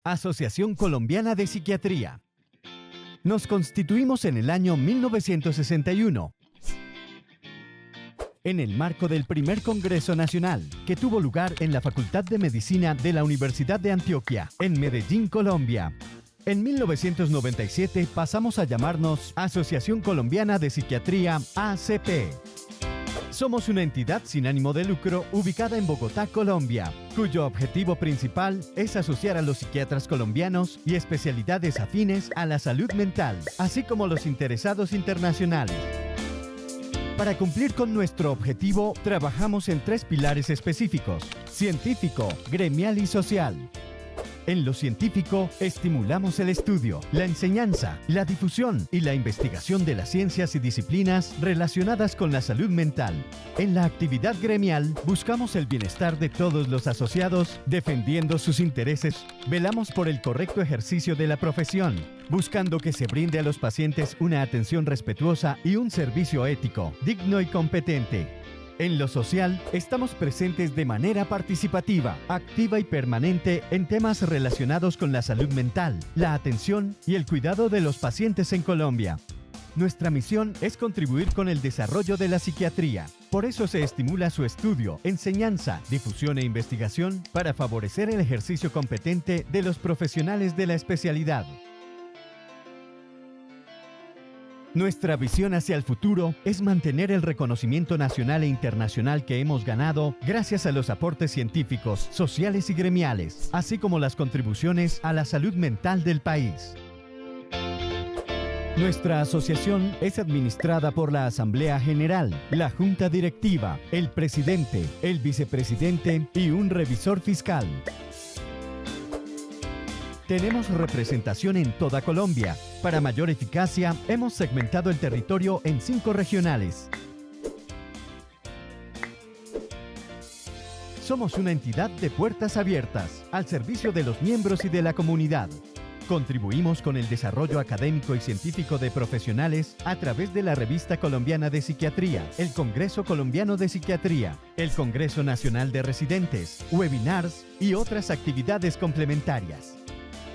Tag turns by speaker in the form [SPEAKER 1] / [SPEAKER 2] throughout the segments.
[SPEAKER 1] Asociación Colombiana de Psiquiatría. Nos constituimos en el año 1961, en el marco del primer Congreso Nacional, que tuvo lugar en la Facultad de Medicina de la Universidad de Antioquia, en Medellín, Colombia. En 1997 pasamos a llamarnos Asociación Colombiana de Psiquiatría, ACP. Somos una entidad sin ánimo de lucro ubicada en Bogotá, Colombia, cuyo objetivo principal es asociar a los psiquiatras colombianos y especialidades afines a la salud mental, así como los interesados internacionales. Para cumplir con nuestro objetivo, trabajamos en 3 pilares específicos: científico, gremial y social. En lo científico, estimulamos el estudio, la enseñanza, la difusión y la investigación de las ciencias y disciplinas relacionadas con la salud mental. En la actividad gremial, buscamos el bienestar de todos los asociados, defendiendo sus intereses. Velamos por el correcto ejercicio de la profesión, buscando que se brinde a los pacientes una atención respetuosa y un servicio ético, digno y competente. En lo social, estamos presentes de manera participativa, activa y permanente en temas relacionados con la salud mental, la atención y el cuidado de los pacientes en Colombia. Nuestra misión es contribuir con el desarrollo de la psiquiatría. Por eso se estimula su estudio, enseñanza, difusión e investigación para favorecer el ejercicio competente de los profesionales de la especialidad. Nuestra visión hacia el futuro es mantener el reconocimiento nacional e internacional que hemos ganado gracias a los aportes científicos, sociales y gremiales, así como las contribuciones a la salud mental del país. Nuestra asociación es administrada por la Asamblea General, la Junta Directiva, el presidente, el vicepresidente y un revisor fiscal. Tenemos representación en toda Colombia. Para mayor eficacia, hemos segmentado el territorio en 5 regionales. Somos una entidad de puertas abiertas, al servicio de los miembros y de la comunidad. Contribuimos con el desarrollo académico y científico de profesionales a través de la Revista Colombiana de Psiquiatría, el Congreso Colombiano de Psiquiatría, el Congreso Nacional de Residentes, webinars y otras actividades complementarias.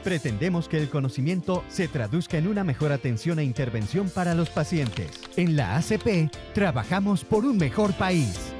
[SPEAKER 1] Pretendemos que el conocimiento se traduzca en una mejor atención e intervención para los pacientes. En la ACP, trabajamos por un mejor país.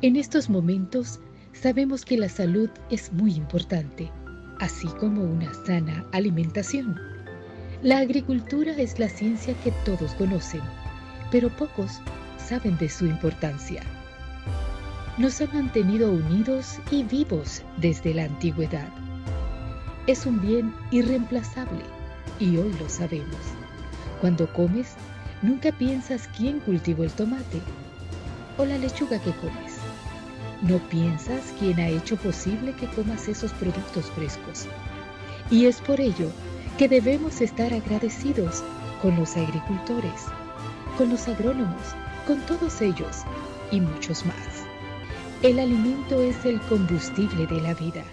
[SPEAKER 2] En estos momentos sabemos que la salud es muy importante, así como una sana alimentación. La agricultura es la ciencia que todos conocen, pero pocos saben de su importancia. Nos ha mantenido unidos y vivos desde la antigüedad. Es un bien irreemplazable y hoy lo sabemos. Cuando comes, nunca piensas quién cultivó el tomate o la lechuga que comes. No piensas quién ha hecho posible que comas esos productos frescos. Y es por ello que debemos estar agradecidos con los agricultores, con los agrónomos, con todos ellos y muchos más. El alimento es el combustible de la vida.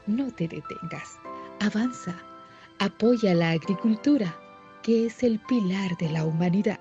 [SPEAKER 2] No te detengas, avanza, apoya la agricultura, que es el pilar de la humanidad.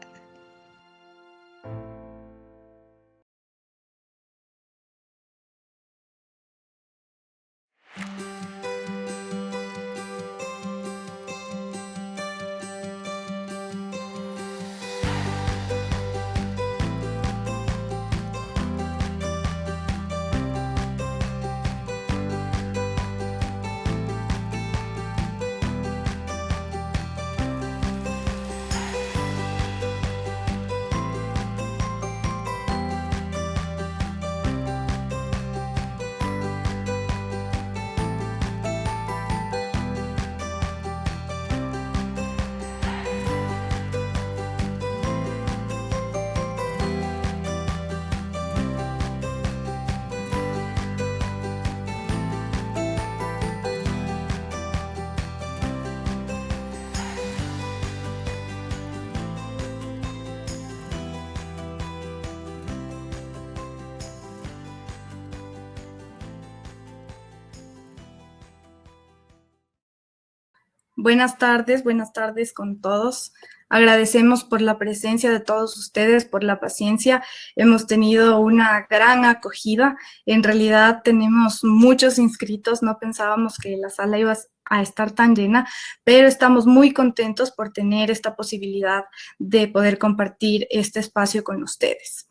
[SPEAKER 3] Buenas tardes con todos. Agradecemos por la presencia de todos ustedes, por la paciencia. Hemos tenido una gran acogida. En realidad tenemos muchos inscritos. No pensábamos que la sala iba a estar tan llena, pero estamos muy contentos por tener esta posibilidad de poder compartir este espacio con ustedes.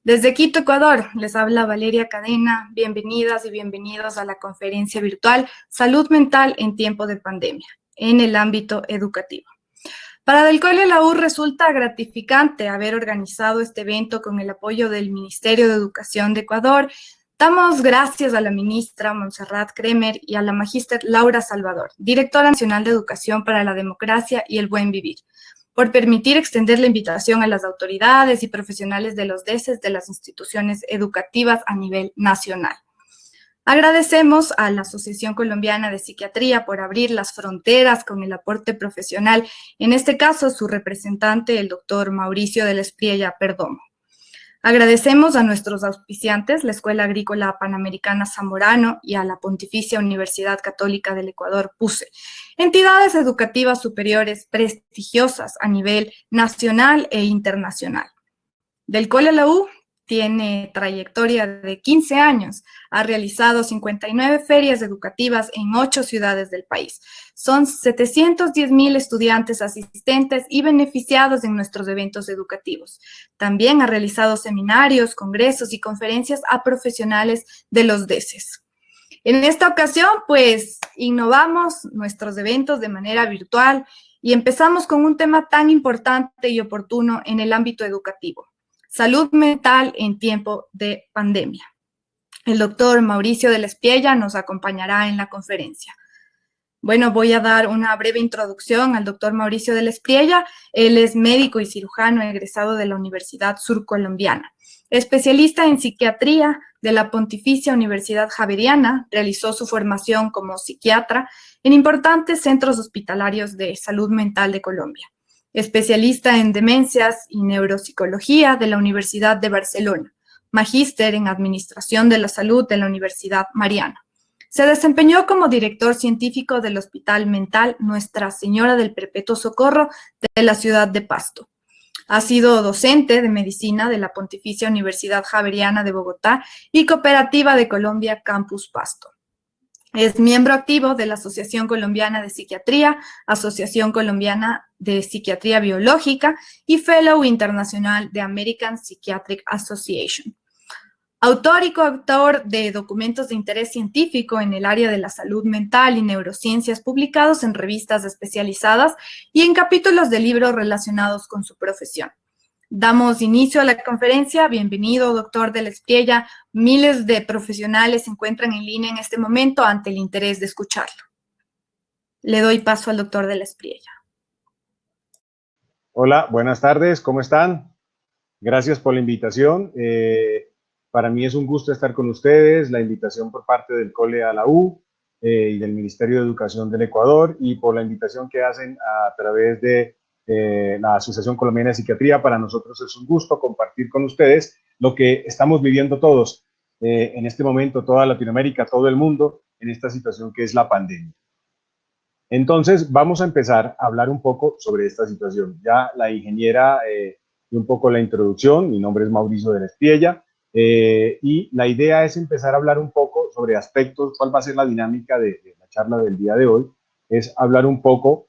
[SPEAKER 3] Desde Quito, Ecuador, les habla Valeria Cadena. Bienvenidas y bienvenidos a la conferencia virtual Salud Mental en Tiempo de Pandemia, en el ámbito educativo. Para Del Cole la U resulta gratificante haber organizado este evento con el apoyo del Ministerio de Educación de Ecuador. Damos gracias a la ministra Montserrat Kremer y a la magíster Laura Salvador, directora nacional de Educación para la Democracia y el Buen Vivir, por permitir extender la invitación a las autoridades y profesionales de los DECES de las instituciones educativas a nivel nacional. Agradecemos a la Asociación Colombiana de Psiquiatría por abrir las fronteras con el aporte profesional, en este caso su representante, el doctor Mauricio de la Espriella Perdomo. Agradecemos a nuestros auspiciantes, la Escuela Agrícola Panamericana Zamorano y a la Pontificia Universidad Católica del Ecuador, PUCE, entidades educativas superiores prestigiosas a nivel nacional e internacional. Del Cole a la U tiene trayectoria de 15 años, ha realizado 59 ferias educativas en 8 ciudades del país. Son 710,000 estudiantes asistentes y beneficiados en nuestros eventos educativos. También ha realizado seminarios, congresos y conferencias a profesionales de los DECES. En esta ocasión, pues, innovamos nuestros eventos de manera virtual y empezamos con un tema tan importante y oportuno en el ámbito educativo: salud mental en tiempo de pandemia. El doctor Mauricio de la Espriella nos acompañará en la conferencia. Bueno, voy a dar una breve introducción al doctor Mauricio de la Espriella. Él es médico y cirujano egresado de la Universidad Surcolombiana. Especialista en psiquiatría de la Pontificia Universidad Javeriana, realizó su formación como psiquiatra en importantes centros hospitalarios de salud mental de Colombia. Especialista en demencias y neuropsicología de la Universidad de Barcelona, magíster en Administración de la Salud de la Universidad Mariana. Se desempeñó como director científico del Hospital Mental Nuestra Señora del Perpetuo Socorro de la ciudad de Pasto. Ha sido docente de medicina de la Pontificia Universidad Javeriana de Bogotá y Cooperativa de Colombia Campus Pasto. Es miembro activo de la Asociación Colombiana de Psiquiatría, Asociación Colombiana de Psiquiatría Biológica y Fellow Internacional de American Psychiatric Association. Autor y coautor de documentos de interés científico en el área de la salud mental y neurociencias publicados en revistas especializadas y en capítulos de libros relacionados con su profesión. Damos inicio a la conferencia. Bienvenido, doctor de la Espriella. Miles de profesionales se encuentran en línea en este momento ante el interés de escucharlo. Le doy paso al doctor de la Espriella.
[SPEAKER 4] Hola, buenas tardes, ¿cómo están? Gracias por la invitación. Para mí es un gusto estar con ustedes, la invitación por parte del Cole a la U y del Ministerio de Educación del Ecuador, y por la invitación que hacen a través de la Asociación Colombiana de Psiquiatría. Para nosotros es un gusto compartir con ustedes lo que estamos viviendo todos en este momento, toda Latinoamérica, todo el mundo, en esta situación que es la pandemia. Entonces, vamos a empezar a hablar un poco sobre esta situación. Ya la ingeniera dio un poco la introducción. Mi nombre es Mauricio de la Espriella. Y la idea es empezar a hablar un poco sobre aspectos. ¿Cuál va a ser la dinámica de la charla del día de hoy? Es hablar un poco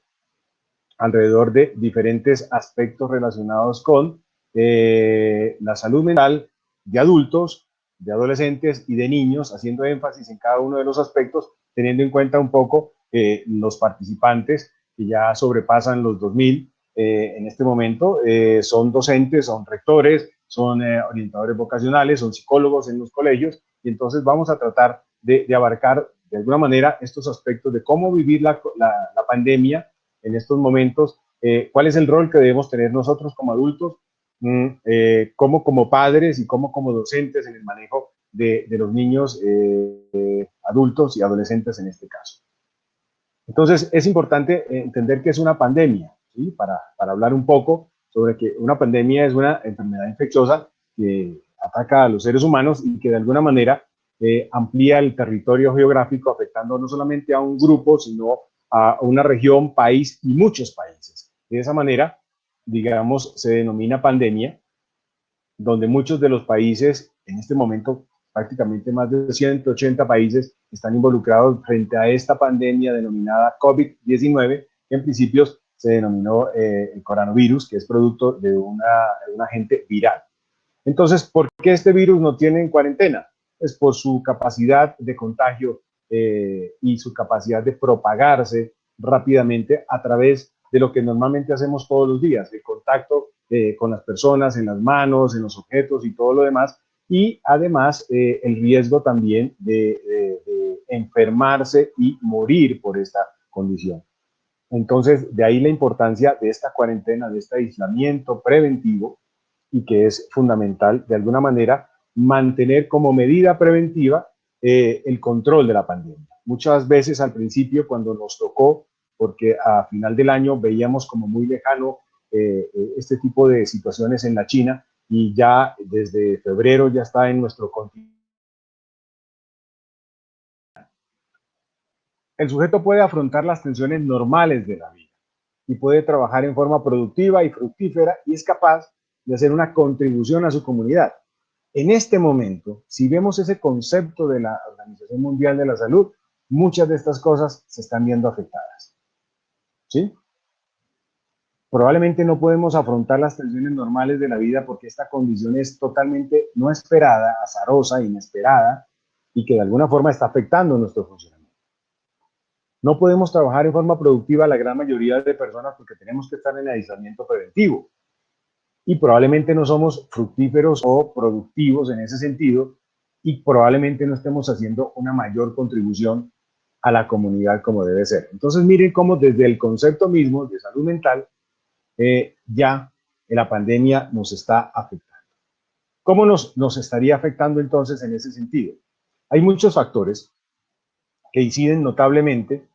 [SPEAKER 4] alrededor de diferentes aspectos relacionados con la salud mental de adultos, de adolescentes y de niños, haciendo énfasis en cada uno de los aspectos, teniendo en cuenta un poco los participantes que ya sobrepasan los 2.000 en este momento. Son docentes, son rectores, son orientadores vocacionales, son psicólogos en los colegios, y entonces vamos a tratar de abarcar de alguna manera estos aspectos de cómo vivir la pandemia en estos momentos, cuál es el rol que debemos tener nosotros como adultos, cómo como padres y cómo como docentes en el manejo de los niños, adultos y adolescentes en este caso. Entonces es importante entender que es una pandemia, ¿sí? Para hablar un poco sobre que una pandemia es una enfermedad infecciosa que ataca a los seres humanos y que de alguna manera amplía el territorio geográfico, afectando no solamente a un grupo, sino a una región, país y muchos países. De esa manera, digamos, se denomina pandemia, donde muchos de los países, en este momento prácticamente más de 180 países están involucrados frente a esta pandemia denominada COVID-19, que en principio se denominó el coronavirus, que es producto de un agente viral. Entonces, ¿por qué este virus no tiene cuarentena? Es por su capacidad de contagio y su capacidad de propagarse rápidamente a través de lo que normalmente hacemos todos los días, el contacto con las personas, en las manos, en los objetos y todo lo demás, y además el riesgo también de enfermarse y morir por esta condición. Entonces, de ahí la importancia de esta cuarentena, de este aislamiento preventivo, y que es fundamental, de alguna manera, mantener como medida preventiva el control de la pandemia. Muchas veces al principio, cuando nos tocó, porque a final del año veíamos como muy lejano este tipo de situaciones en la China, y ya desde febrero ya está en nuestro continente. El sujeto puede afrontar las tensiones normales de la vida y puede trabajar en forma productiva y fructífera y es capaz de hacer una contribución a su comunidad. En este momento, si vemos ese concepto de la Organización Mundial de la Salud, muchas de estas cosas se están viendo afectadas. ¿Sí? Probablemente no podemos afrontar las tensiones normales de la vida porque esta condición es totalmente no esperada, azarosa, inesperada y que de alguna forma está afectando nuestro funcionamiento. No podemos trabajar en forma productiva la gran mayoría de personas porque tenemos que estar en aislamiento preventivo. Y probablemente no somos fructíferos o productivos en ese sentido y probablemente no estemos haciendo una mayor contribución a la comunidad como debe ser. Entonces miren cómo desde el concepto mismo de salud mental ya la pandemia nos está afectando. ¿Cómo nos estaría afectando entonces en ese sentido? Hay muchos factores que inciden notablemente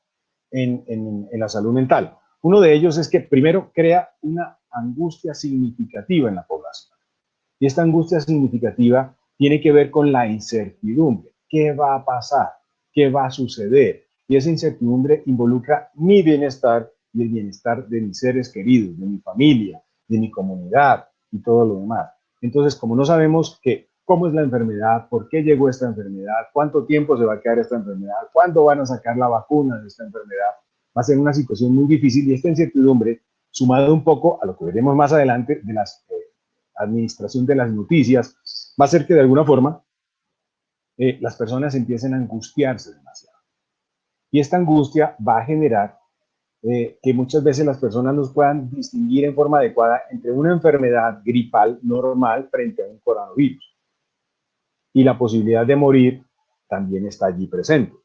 [SPEAKER 4] en la salud mental. Uno de ellos es que primero crea una angustia significativa en la población. Y esta angustia significativa tiene que ver con la incertidumbre. ¿Qué va a pasar? ¿Qué va a suceder? Y esa incertidumbre involucra mi bienestar y el bienestar de mis seres queridos, de mi familia, de mi comunidad y todo lo demás. Entonces, como no sabemos cómo es la enfermedad, por qué llegó esta enfermedad, cuánto tiempo se va a quedar esta enfermedad, cuándo van a sacar la vacuna de esta enfermedad, va a ser una situación muy difícil y esta incertidumbre, sumado un poco a lo que veremos más adelante de la administración de las noticias, va a hacer que de alguna forma las personas empiecen a angustiarse demasiado. Y esta angustia va a generar que muchas veces las personas no puedan distinguir en forma adecuada entre una enfermedad gripal normal frente a un coronavirus. Y la posibilidad de morir también está allí presente.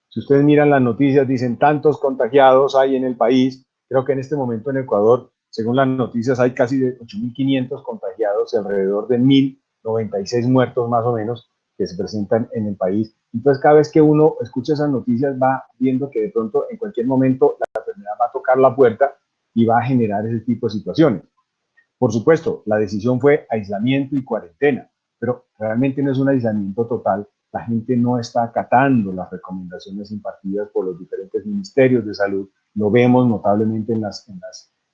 [SPEAKER 4] Si ustedes miran las noticias, dicen tantos contagiados hay en el país. Creo que en este momento en Ecuador, según las noticias, hay casi de 8.500 contagiados y alrededor de 1.096 muertos más o menos que se presentan en el país. Entonces, cada vez que uno escucha esas noticias, va viendo que de pronto, en cualquier momento, la enfermedad va a tocar la puerta y va a generar ese tipo de situaciones. Por supuesto, la decisión fue aislamiento y cuarentena, pero realmente no es un aislamiento total. La gente no está acatando las recomendaciones impartidas por los diferentes ministerios de salud. Lo vemos notablemente en las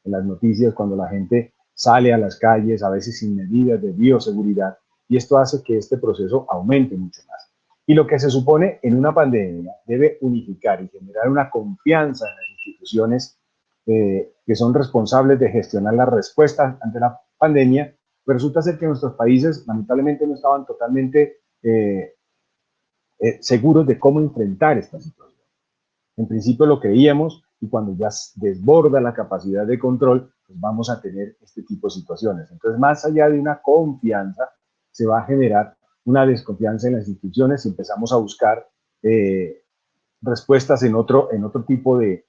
[SPEAKER 4] noticias cuando la gente sale a las calles, a veces sin medidas de bioseguridad, y esto hace que este proceso aumente mucho más. Y lo que se supone en una pandemia debe unificar y generar una confianza en las instituciones que son responsables de gestionar las respuestas ante la pandemia, pero resulta ser que nuestros países lamentablemente no estaban totalmente seguros de cómo enfrentar esta situación. En principio lo creíamos y cuando ya desborda la capacidad de control, pues vamos a tener este tipo de situaciones. Entonces, más allá de una confianza, se va a generar una desconfianza en las instituciones y empezamos a buscar respuestas en otro tipo de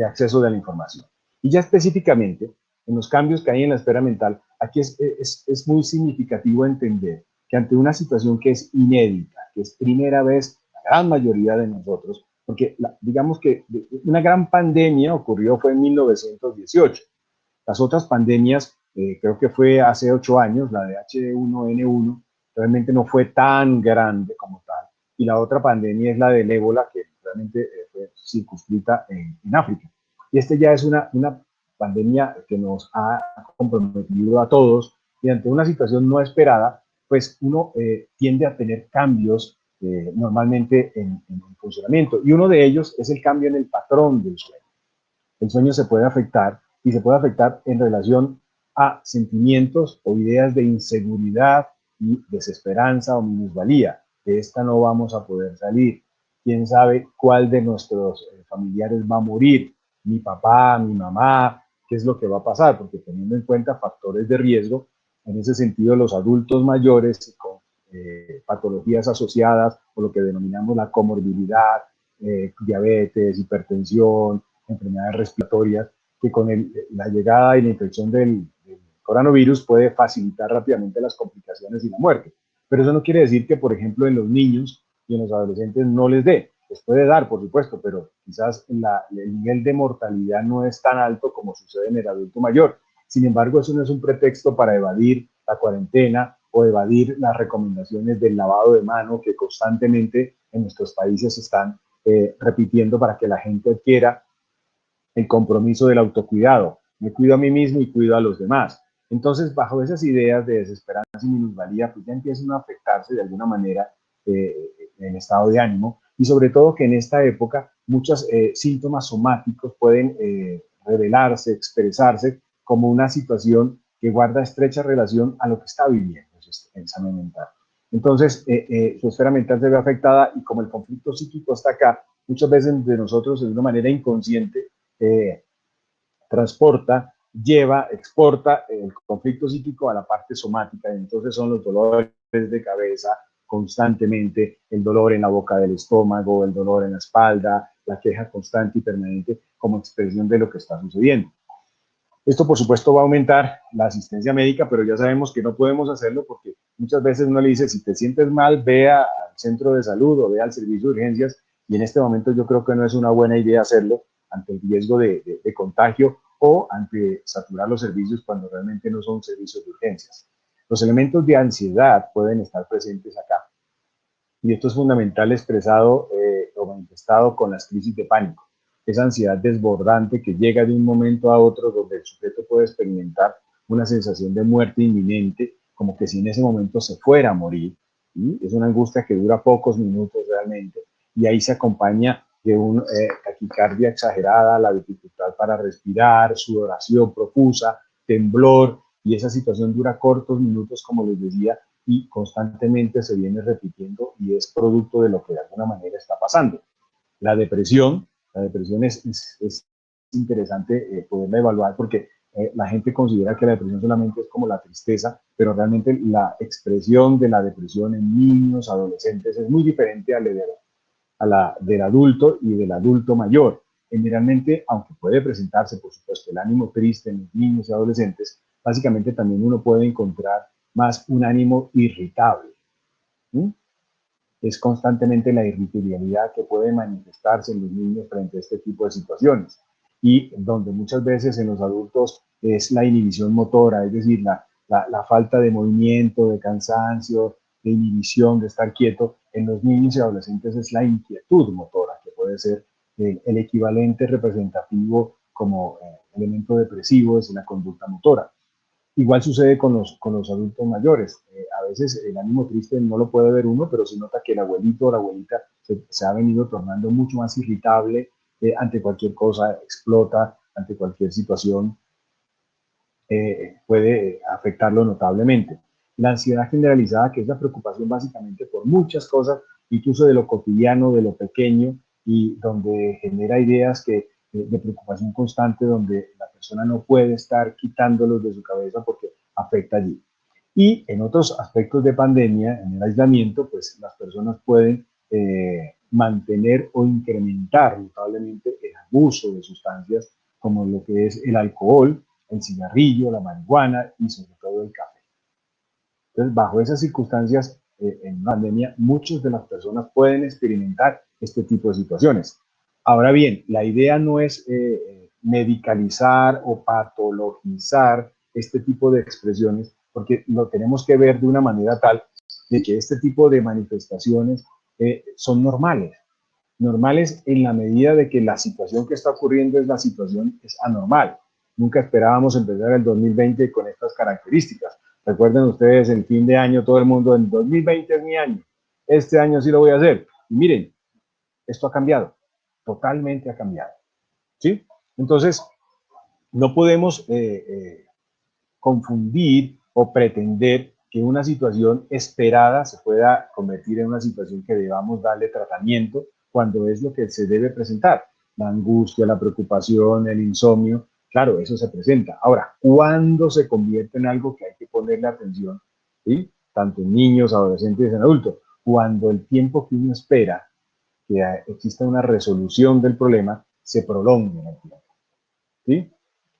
[SPEAKER 4] acceso de la información. Y ya específicamente, en los cambios que hay en la esfera mental, aquí es muy significativo entender que ante una situación que es inédita, que es primera vez la gran mayoría de nosotros, porque digamos que una gran pandemia fue en 1918. Las otras pandemias, creo que fue hace 8 años, la de H1N1, realmente no fue tan grande como tal. Y la otra pandemia es la del ébola, que realmente fue circunscrita en África. Y este ya es una pandemia que nos ha comprometido a todos y ante una situación no esperada, pues uno tiende a tener cambios normalmente en el funcionamiento. Y uno de ellos es el cambio en el patrón del sueño. El sueño se puede afectar y se puede afectar en relación a sentimientos o ideas de inseguridad y desesperanza o minusvalía. De esta no vamos a poder salir. ¿Quién sabe cuál de nuestros familiares va a morir? Mi papá, mi mamá, ¿qué es lo que va a pasar? Porque teniendo en cuenta factores de riesgo, en ese sentido los adultos mayores con patologías asociadas o lo que denominamos la comorbilidad, diabetes, hipertensión, enfermedades respiratorias, que con la llegada y la infección del coronavirus puede facilitar rápidamente las complicaciones y la muerte. Pero eso no quiere decir que, por ejemplo, en los niños y en los adolescentes no les dé. Les puede dar, por supuesto, pero quizás el nivel de mortalidad no es tan alto como sucede en el adulto mayor. Sin embargo, eso no es un pretexto para evadir la cuarentena o evadir las recomendaciones del lavado de mano que constantemente en nuestros países están repitiendo para que la gente adquiera el compromiso del autocuidado. Me cuido a mí mismo y cuido a los demás. Entonces, bajo esas ideas de desesperanza y minusvalía, pues ya empiezan a afectarse de alguna manera el estado de ánimo y sobre todo que en esta época muchos síntomas somáticos pueden revelarse, expresarse como una situación que guarda estrecha relación a lo que está viviendo su examen mental. Entonces, su esfera mental se ve afectada y como el conflicto psíquico está acá, muchas veces de nosotros de una manera inconsciente transporta, lleva, exporta el conflicto psíquico a la parte somática. Entonces son los dolores de cabeza constantemente, el dolor en la boca del estómago, el dolor en la espalda, la queja constante y permanente como expresión de lo que está sucediendo. Esto, por supuesto, va a aumentar la asistencia médica, pero ya sabemos que no podemos hacerlo porque muchas veces uno le dice, si te sientes mal, ve al centro de salud o ve al servicio de urgencias, y en este momento yo creo que no es una buena idea hacerlo ante el riesgo de contagio o ante saturar los servicios cuando realmente no son servicios de urgencias. Los elementos de ansiedad pueden estar presentes acá, y esto es fundamental expresado o manifestado con las crisis de pánico. Esa ansiedad desbordante que llega de un momento a otro donde el sujeto puede experimentar una sensación de muerte inminente, como que si en ese momento se fuera a morir. ¿Sí? Es una angustia que dura pocos minutos realmente y ahí se acompaña de una taquicardia exagerada, la dificultad para respirar, sudoración profusa, temblor, y esa situación dura cortos minutos, como les decía, y constantemente se viene repitiendo y es producto de lo que de alguna manera está pasando. La depresión es interesante poderla evaluar porque la gente considera que la depresión solamente es como la tristeza, pero realmente la expresión de la depresión en niños, adolescentes, es muy diferente a la del adulto y del adulto mayor. Generalmente, aunque puede presentarse, por supuesto, el ánimo triste en los niños y adolescentes, básicamente también uno puede encontrar más un ánimo irritable. ¿Sí? Es constantemente la irritabilidad que puede manifestarse en los niños frente a este tipo de situaciones y donde muchas veces en los adultos es la inhibición motora, es decir, la falta de movimiento, de cansancio, de inhibición, de estar quieto. En los niños y adolescentes es la inquietud motora, que puede ser el equivalente representativo como elemento depresivo, es la conducta motora. Igual sucede con los adultos mayores. A veces el ánimo triste no lo puede ver uno, pero se nota que el abuelito o la abuelita se ha venido tornando mucho más irritable ante cualquier cosa, explota ante cualquier situación, puede afectarlo notablemente. La ansiedad generalizada, que es la preocupación básicamente por muchas cosas, incluso de lo cotidiano, de lo pequeño, y donde genera ideas de preocupación constante, donde la persona no puede estar quitándolos de su cabeza porque afecta allí. Y en otros aspectos de pandemia, en el aislamiento, pues las personas pueden mantener o incrementar notablemente el abuso de sustancias como lo que es el alcohol, el cigarrillo, la marihuana y sobre todo el café. Entonces, bajo esas circunstancias, en una pandemia, muchas de las personas pueden experimentar este tipo de situaciones. Ahora bien, la idea no es medicalizar o patologizar este tipo de expresiones, porque lo tenemos que ver de una manera tal de que este tipo de manifestaciones son normales. Normales en la medida de que la situación que está ocurriendo es anormal. Nunca esperábamos empezar el 2020 con estas características. Recuerden ustedes, el fin de año, todo el mundo, el 2020 es mi año, este año sí lo voy a hacer. Y miren, esto ha cambiado, totalmente ha cambiado, ¿sí? Entonces, no podemos confundir o pretender que una situación esperada se pueda convertir en una situación que debamos darle tratamiento cuando es lo que se debe presentar. La angustia, la preocupación, el insomnio, claro, eso se presenta. Ahora, ¿cuándo se convierte en algo que hay que ponerle atención? ¿Sí? Tanto en niños, adolescentes y en adultos. Cuando el tiempo que uno espera que exista una resolución del problema se prolonga en el tiempo. ¿Sí?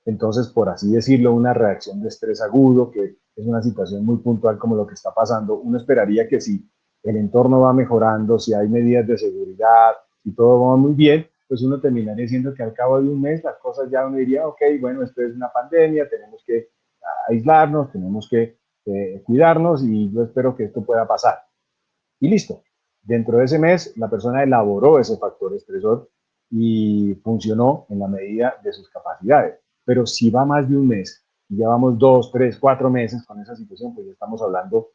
[SPEAKER 4] Entonces, por así decirlo, una reacción de estrés agudo, que es una situación muy puntual como lo que está pasando, uno esperaría que si el entorno va mejorando, si hay medidas de seguridad, si todo va muy bien, pues uno terminaría diciendo que al cabo de un mes las cosas ya uno diría, ok, bueno, esto es una pandemia, tenemos que aislarnos, tenemos que cuidarnos y yo espero que esto pueda pasar. Y listo. Dentro de ese mes, la persona elaboró ese factor estresor y funcionó en la medida de sus capacidades. Pero si va más de un mes, y ya vamos 2, 3, 4 meses con esa situación, pues ya estamos hablando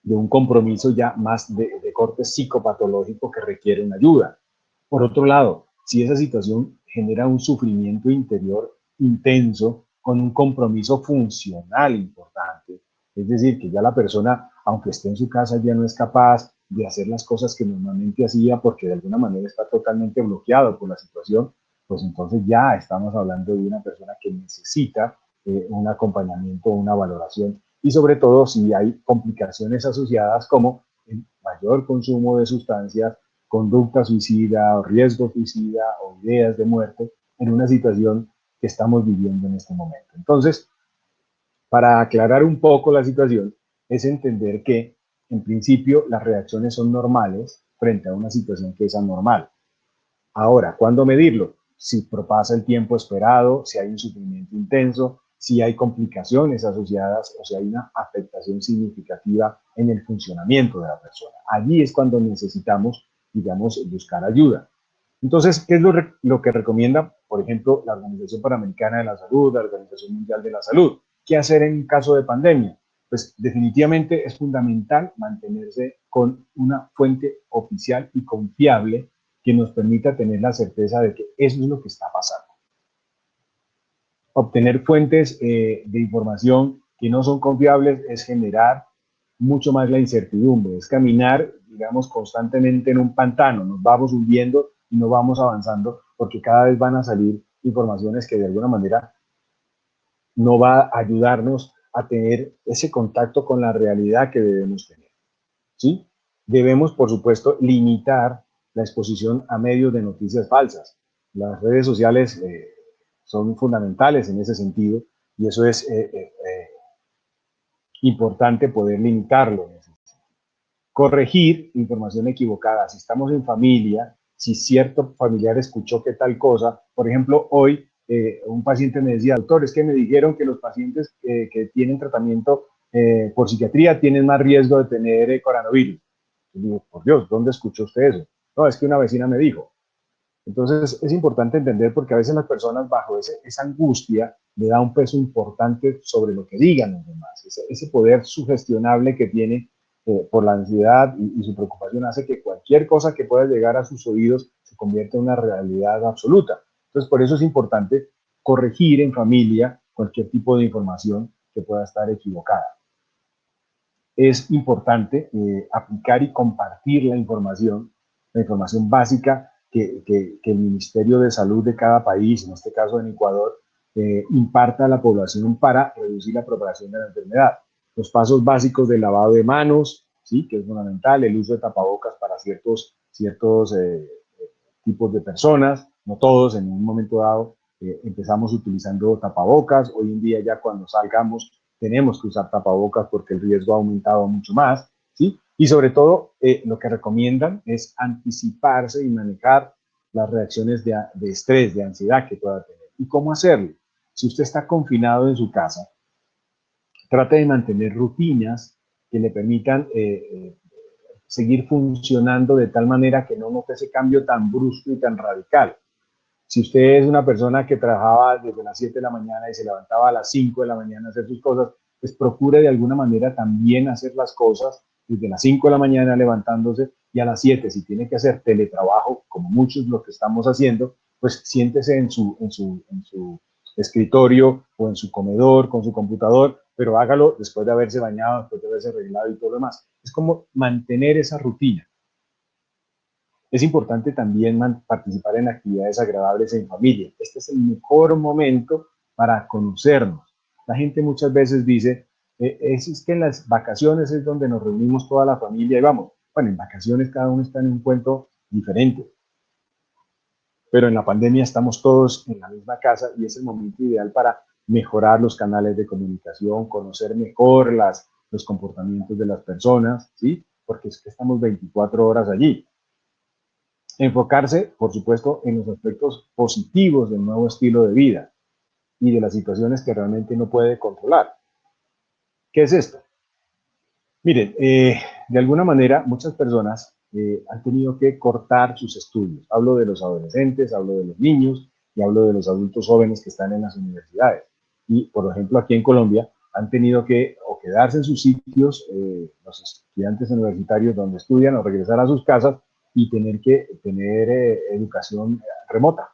[SPEAKER 4] de un compromiso ya más de corte psicopatológico que requiere una ayuda. Por otro lado, si esa situación genera un sufrimiento interior intenso con un compromiso funcional importante, es decir, que ya la persona, aunque esté en su casa, ya no es capaz de hacer las cosas que normalmente hacía porque de alguna manera está totalmente bloqueado por la situación, pues entonces ya estamos hablando de una persona que necesita un acompañamiento, una valoración y sobre todo si hay complicaciones asociadas como el mayor consumo de sustancias, conducta suicida o riesgo suicida o ideas de muerte en una situación que estamos viviendo en este momento. Entonces, para aclarar un poco la situación, es entender que, en principio, las reacciones son normales frente a una situación que es anormal. Ahora, ¿cuándo medirlo? Si propasa el tiempo esperado, si hay un sufrimiento intenso, si hay complicaciones asociadas o si hay una afectación significativa en el funcionamiento de la persona. Allí es cuando necesitamos, digamos, buscar ayuda. Entonces, ¿qué es lo que recomienda, por ejemplo, la Organización Panamericana de la Salud, la Organización Mundial de la Salud? ¿Qué hacer en caso de pandemia? Pues definitivamente es fundamental mantenerse con una fuente oficial y confiable que nos permita tener la certeza de que eso es lo que está pasando. Obtener fuentes de información que no son confiables es generar mucho más la incertidumbre, es caminar, digamos, constantemente en un pantano, nos vamos hundiendo y no vamos avanzando porque cada vez van a salir informaciones que de alguna manera no va a ayudarnos a tener ese contacto con la realidad que debemos tener, ¿sí? Debemos, por supuesto, limitar la exposición a medios de noticias falsas. Las redes sociales son fundamentales en ese sentido y eso es importante poder limitarlo. Corregir información equivocada. Si estamos en familia, si cierto familiar escuchó que tal cosa, por ejemplo, hoy un paciente me decía, doctor, es que me dijeron que los pacientes que tienen tratamiento por psiquiatría tienen más riesgo de tener coronavirus. Y digo, por Dios, ¿dónde escuchó usted eso? No, es que una vecina me dijo. Entonces es importante entender porque a veces las personas bajo esa angustia le da un peso importante sobre lo que digan los demás. Ese poder sugestionable que tiene por la ansiedad y su preocupación hace que cualquier cosa que pueda llegar a sus oídos se convierta en una realidad absoluta. Entonces por eso es importante corregir en familia cualquier tipo de información que pueda estar equivocada. Es importante aplicar y compartir la información básica que el Ministerio de Salud de cada país, en este caso en Ecuador, imparta a la población para reducir la propagación de la enfermedad. Los pasos básicos del lavado de manos, ¿sí? Que es fundamental, el uso de tapabocas para ciertos tipos de personas, no todos, en un momento dado empezamos utilizando tapabocas, hoy en día ya cuando salgamos tenemos que usar tapabocas porque el riesgo ha aumentado mucho más, ¿sí? Y sobre todo, lo que recomiendan es anticiparse y manejar las reacciones de estrés, de ansiedad que pueda tener. ¿Y cómo hacerlo? Si usted está confinado en su casa, trate de mantener rutinas que le permitan seguir funcionando de tal manera que no note ese cambio tan brusco y tan radical. Si usted es una persona que trabajaba desde las 7 de la mañana y se levantaba a las 5 de la mañana a hacer sus cosas, pues procure de alguna manera también hacer las cosas desde las 5 de la mañana levantándose, y a las 7, si tiene que hacer teletrabajo, como muchos lo que estamos haciendo, pues siéntese en su escritorio o en su comedor con su computador, pero hágalo después de haberse bañado, después de haberse arreglado y todo lo demás. Es como mantener esa rutina. Es importante también participar en actividades agradables en familia. Este es el mejor momento para conocernos. La gente muchas veces dice, es que en las vacaciones es donde nos reunimos toda la familia y vamos. Bueno, en vacaciones cada uno está en un cuento diferente, pero en la pandemia estamos todos en la misma casa y es el momento ideal para mejorar los canales de comunicación, conocer mejor los comportamientos de las personas, ¿sí? Porque es que estamos 24 horas allí. Enfocarse, por supuesto, en los aspectos positivos del nuevo estilo de vida y de las situaciones que realmente no puede controlar. ¿Qué es esto? Miren, de alguna manera muchas personas han tenido que cortar sus estudios. Hablo de los adolescentes, hablo de los niños y hablo de los adultos jóvenes que están en las universidades. Y, por ejemplo, aquí en Colombia han tenido que o quedarse en sus sitios, los estudiantes universitarios donde estudian, o regresar a sus casas y tener que tener educación remota,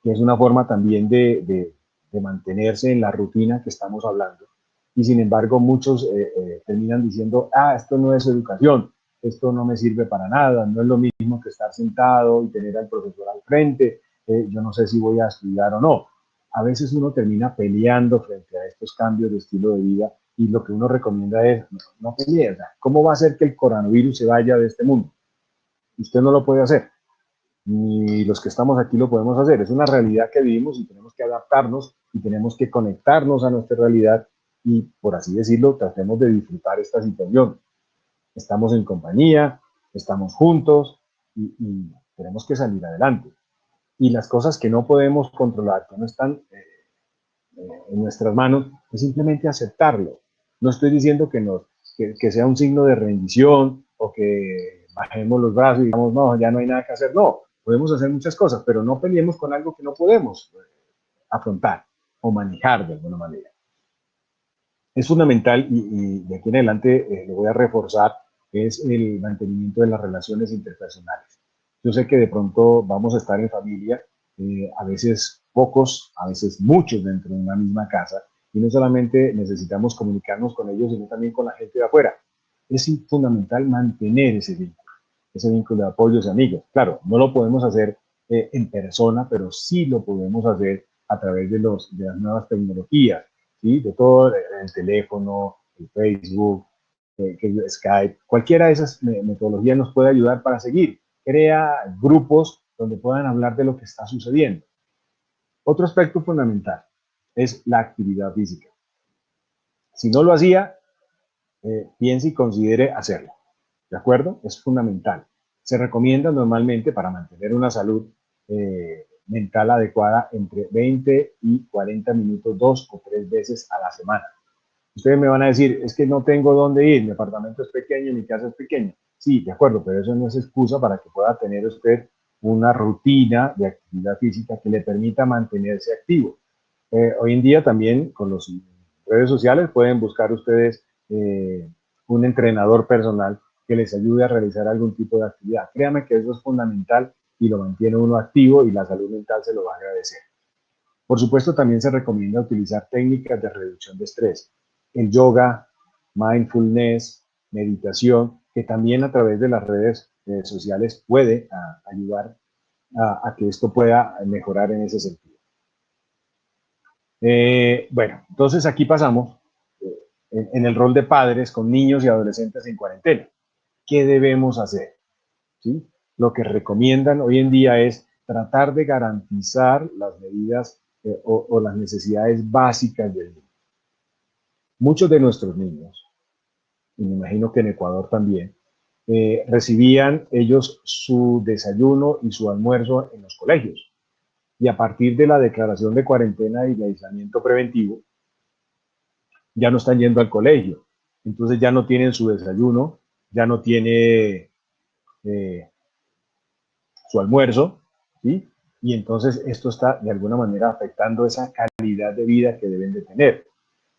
[SPEAKER 4] que es una forma también de mantenerse en la rutina que estamos hablando. Y sin embargo, muchos terminan diciendo, esto no es educación, esto no me sirve para nada, no es lo mismo que estar sentado y tener al profesor al frente, yo no sé si voy a estudiar o no. A veces uno termina peleando frente a estos cambios de estilo de vida y lo que uno recomienda es, no pelee. ¿Cómo va a hacer que el coronavirus se vaya de este mundo? Usted no lo puede hacer, ni los que estamos aquí lo podemos hacer. Es una realidad que vivimos y tenemos que adaptarnos y tenemos que conectarnos a nuestra realidad y, por así decirlo, tratemos de disfrutar esta situación. Estamos en compañía, estamos juntos y tenemos que salir adelante. Y las cosas que no podemos controlar, que no están en nuestras manos, es simplemente aceptarlo. No estoy diciendo que sea un signo de rendición o que bajemos los brazos y digamos, no, ya no hay nada que hacer. No, podemos hacer muchas cosas, pero no peleemos con algo que no podemos afrontar o manejar de alguna manera. Es fundamental, y de aquí en adelante lo voy a reforzar, es el mantenimiento de las relaciones interpersonales. Yo sé que de pronto vamos a estar en familia, a veces pocos, a veces muchos dentro de una misma casa, y no solamente necesitamos comunicarnos con ellos, sino también con la gente de afuera. Es fundamental mantener ese vínculo de apoyos y amigos. Claro, no lo podemos hacer en persona, pero sí lo podemos hacer a través de las nuevas tecnologías, ¿sí? De todo, el teléfono, el Facebook, Skype, cualquiera de esas metodologías nos puede ayudar para seguir. Crea grupos donde puedan hablar de lo que está sucediendo. Otro aspecto fundamental es la actividad física. Si no lo hacía, piense y considere hacerlo. ¿De acuerdo? Es fundamental. Se recomienda normalmente para mantener una salud mental adecuada entre 20 y 40 minutos 2 o 3 veces a la semana. Ustedes me van a decir, es que no tengo dónde ir, mi apartamento es pequeño, mi casa es pequeña. Sí, de acuerdo, pero eso no es excusa para que pueda tener usted una rutina de actividad física que le permita mantenerse activo. Hoy en día también con las redes sociales pueden buscar ustedes un entrenador personal que les ayude a realizar algún tipo de actividad. Créanme que eso es fundamental y lo mantiene uno activo y la salud mental se lo va a agradecer. Por supuesto, también se recomienda utilizar técnicas de reducción de estrés. El yoga, mindfulness, meditación, que también a través de las redes sociales puede ayudar a que esto pueda mejorar en ese sentido. Bueno, entonces aquí pasamos en el rol de padres con niños y adolescentes en cuarentena. ¿Qué debemos hacer? ¿Sí? Lo que recomiendan hoy en día es tratar de garantizar las medidas o las necesidades básicas del niño. Muchos de nuestros niños, y me imagino que en Ecuador también, recibían ellos su desayuno y su almuerzo en los colegios. Y a partir de la declaración de cuarentena y de aislamiento preventivo, ya no están yendo al colegio. Entonces ya no tienen su desayuno ya no tiene su almuerzo, ¿sí? Y entonces esto está de alguna manera afectando esa calidad de vida que deben de tener.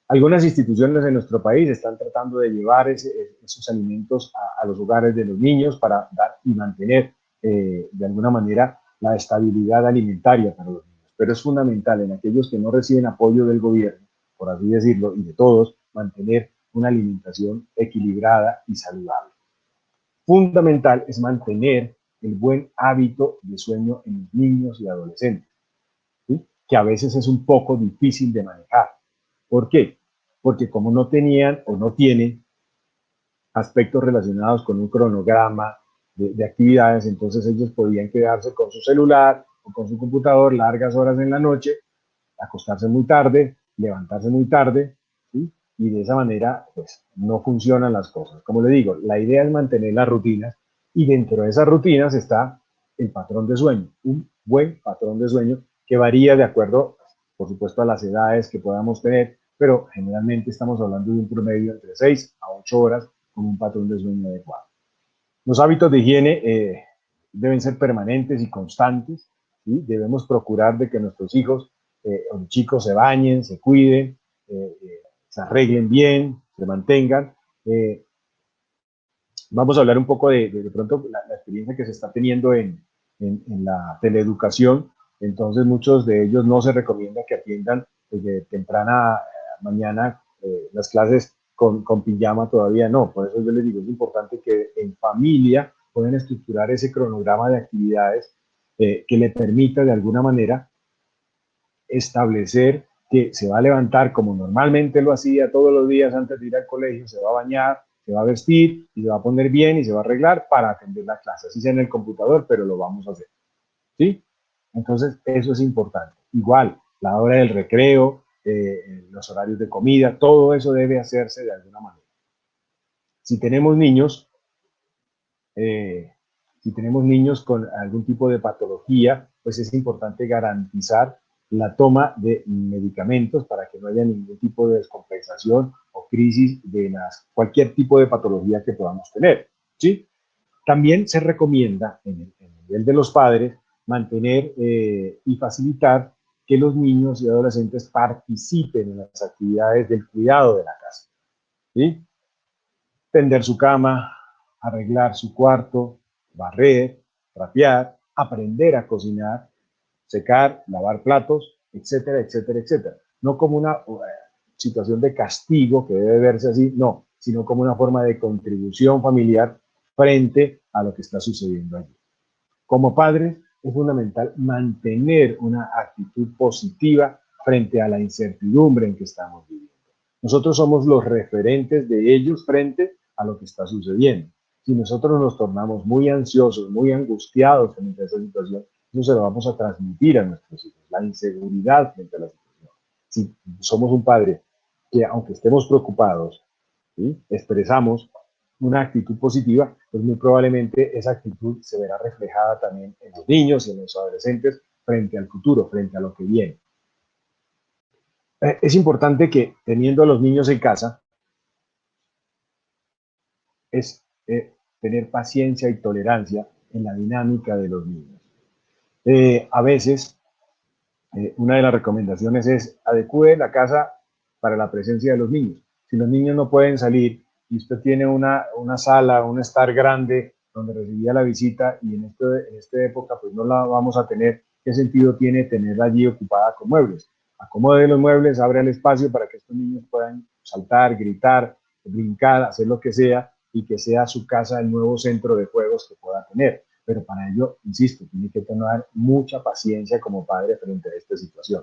[SPEAKER 4] Algunas instituciones en nuestro país están tratando de llevar esos alimentos a los hogares de los niños para dar y mantener de alguna manera la estabilidad alimentaria para los niños. Pero es fundamental en aquellos que no reciben apoyo del gobierno, por así decirlo, y de todos, mantener una alimentación equilibrada y saludable. Fundamental es mantener el buen hábito de sueño en los niños y adolescentes, ¿sí? Que a veces es un poco difícil de manejar. ¿Por qué? Porque como no tenían o no tienen aspectos relacionados con un cronograma de actividades, entonces ellos podían quedarse con su celular o con su computador largas horas en la noche, acostarse muy tarde, levantarse muy tarde, ¿sí? Y de esa manera pues no funcionan las cosas. Como le digo, la idea es mantener las rutinas y dentro de esas rutinas está el patrón de sueño, un buen patrón de sueño que varía de acuerdo, por supuesto, a las edades que podamos tener, pero generalmente estamos hablando de un promedio entre 6 a 8 horas con un patrón de sueño adecuado. Los hábitos de higiene deben ser permanentes y constantes, ¿sí? Debemos procurar de que nuestros hijos o los chicos se bañen, se cuiden, se arreglen bien, se mantengan. Vamos a hablar un poco de pronto la experiencia que se está teniendo en la teleeducación. Entonces muchos de ellos no se recomienda que atiendan desde temprana mañana las clases con pijama, todavía no. Por eso yo les digo, es importante que en familia puedan estructurar ese cronograma de actividades que le permita de alguna manera establecer que se va a levantar como normalmente lo hacía todos los días antes de ir al colegio, se va a bañar, se va a vestir y se va a poner bien y se va a arreglar para atender la clase, así sea en el computador, pero lo vamos a hacer, ¿sí? Entonces, eso es importante. Igual, la hora del recreo, los horarios de comida, todo eso debe hacerse de alguna manera. Si tenemos niños, con algún tipo de patología, pues es importante garantizar la toma de medicamentos para que no haya ningún tipo de descompensación o crisis de cualquier tipo de patología que podamos tener, ¿sí? También se recomienda, en el nivel de los padres, mantener y facilitar que los niños y adolescentes participen en las actividades del cuidado de la casa, ¿sí? Tender su cama, arreglar su cuarto, barrer, trapear, aprender a cocinar, secar, lavar platos, etcétera, etcétera, etcétera. No como una situación de castigo que debe verse así, no, sino como una forma de contribución familiar frente a lo que está sucediendo allí. Como padres, es fundamental mantener una actitud positiva frente a la incertidumbre en que estamos viviendo. Nosotros somos los referentes de ellos frente a lo que está sucediendo. Si nosotros nos tornamos muy ansiosos, muy angustiados frente a esa situación, eso se lo vamos a transmitir a nuestros hijos, la inseguridad frente a la situación. Si somos un padre que, aunque estemos preocupados, ¿sí?, expresamos una actitud positiva, pues muy probablemente esa actitud se verá reflejada también en los niños y en los adolescentes frente al futuro, frente a lo que viene. Es importante que, teniendo a los niños en casa, es tener paciencia y tolerancia en la dinámica de los niños. A veces, una de las recomendaciones es adecue la casa para la presencia de los niños. Si los niños no pueden salir y usted tiene una sala, un estar grande donde recibía la visita y en esta época pues no la vamos a tener, ¿qué sentido tiene tenerla allí ocupada con muebles? Acomode los muebles, abre el espacio para que estos niños puedan saltar, gritar, brincar, hacer lo que sea y que sea su casa el nuevo centro de juegos que pueda tener. Pero para ello, insisto, tiene que tener mucha paciencia como padre frente a esta situación.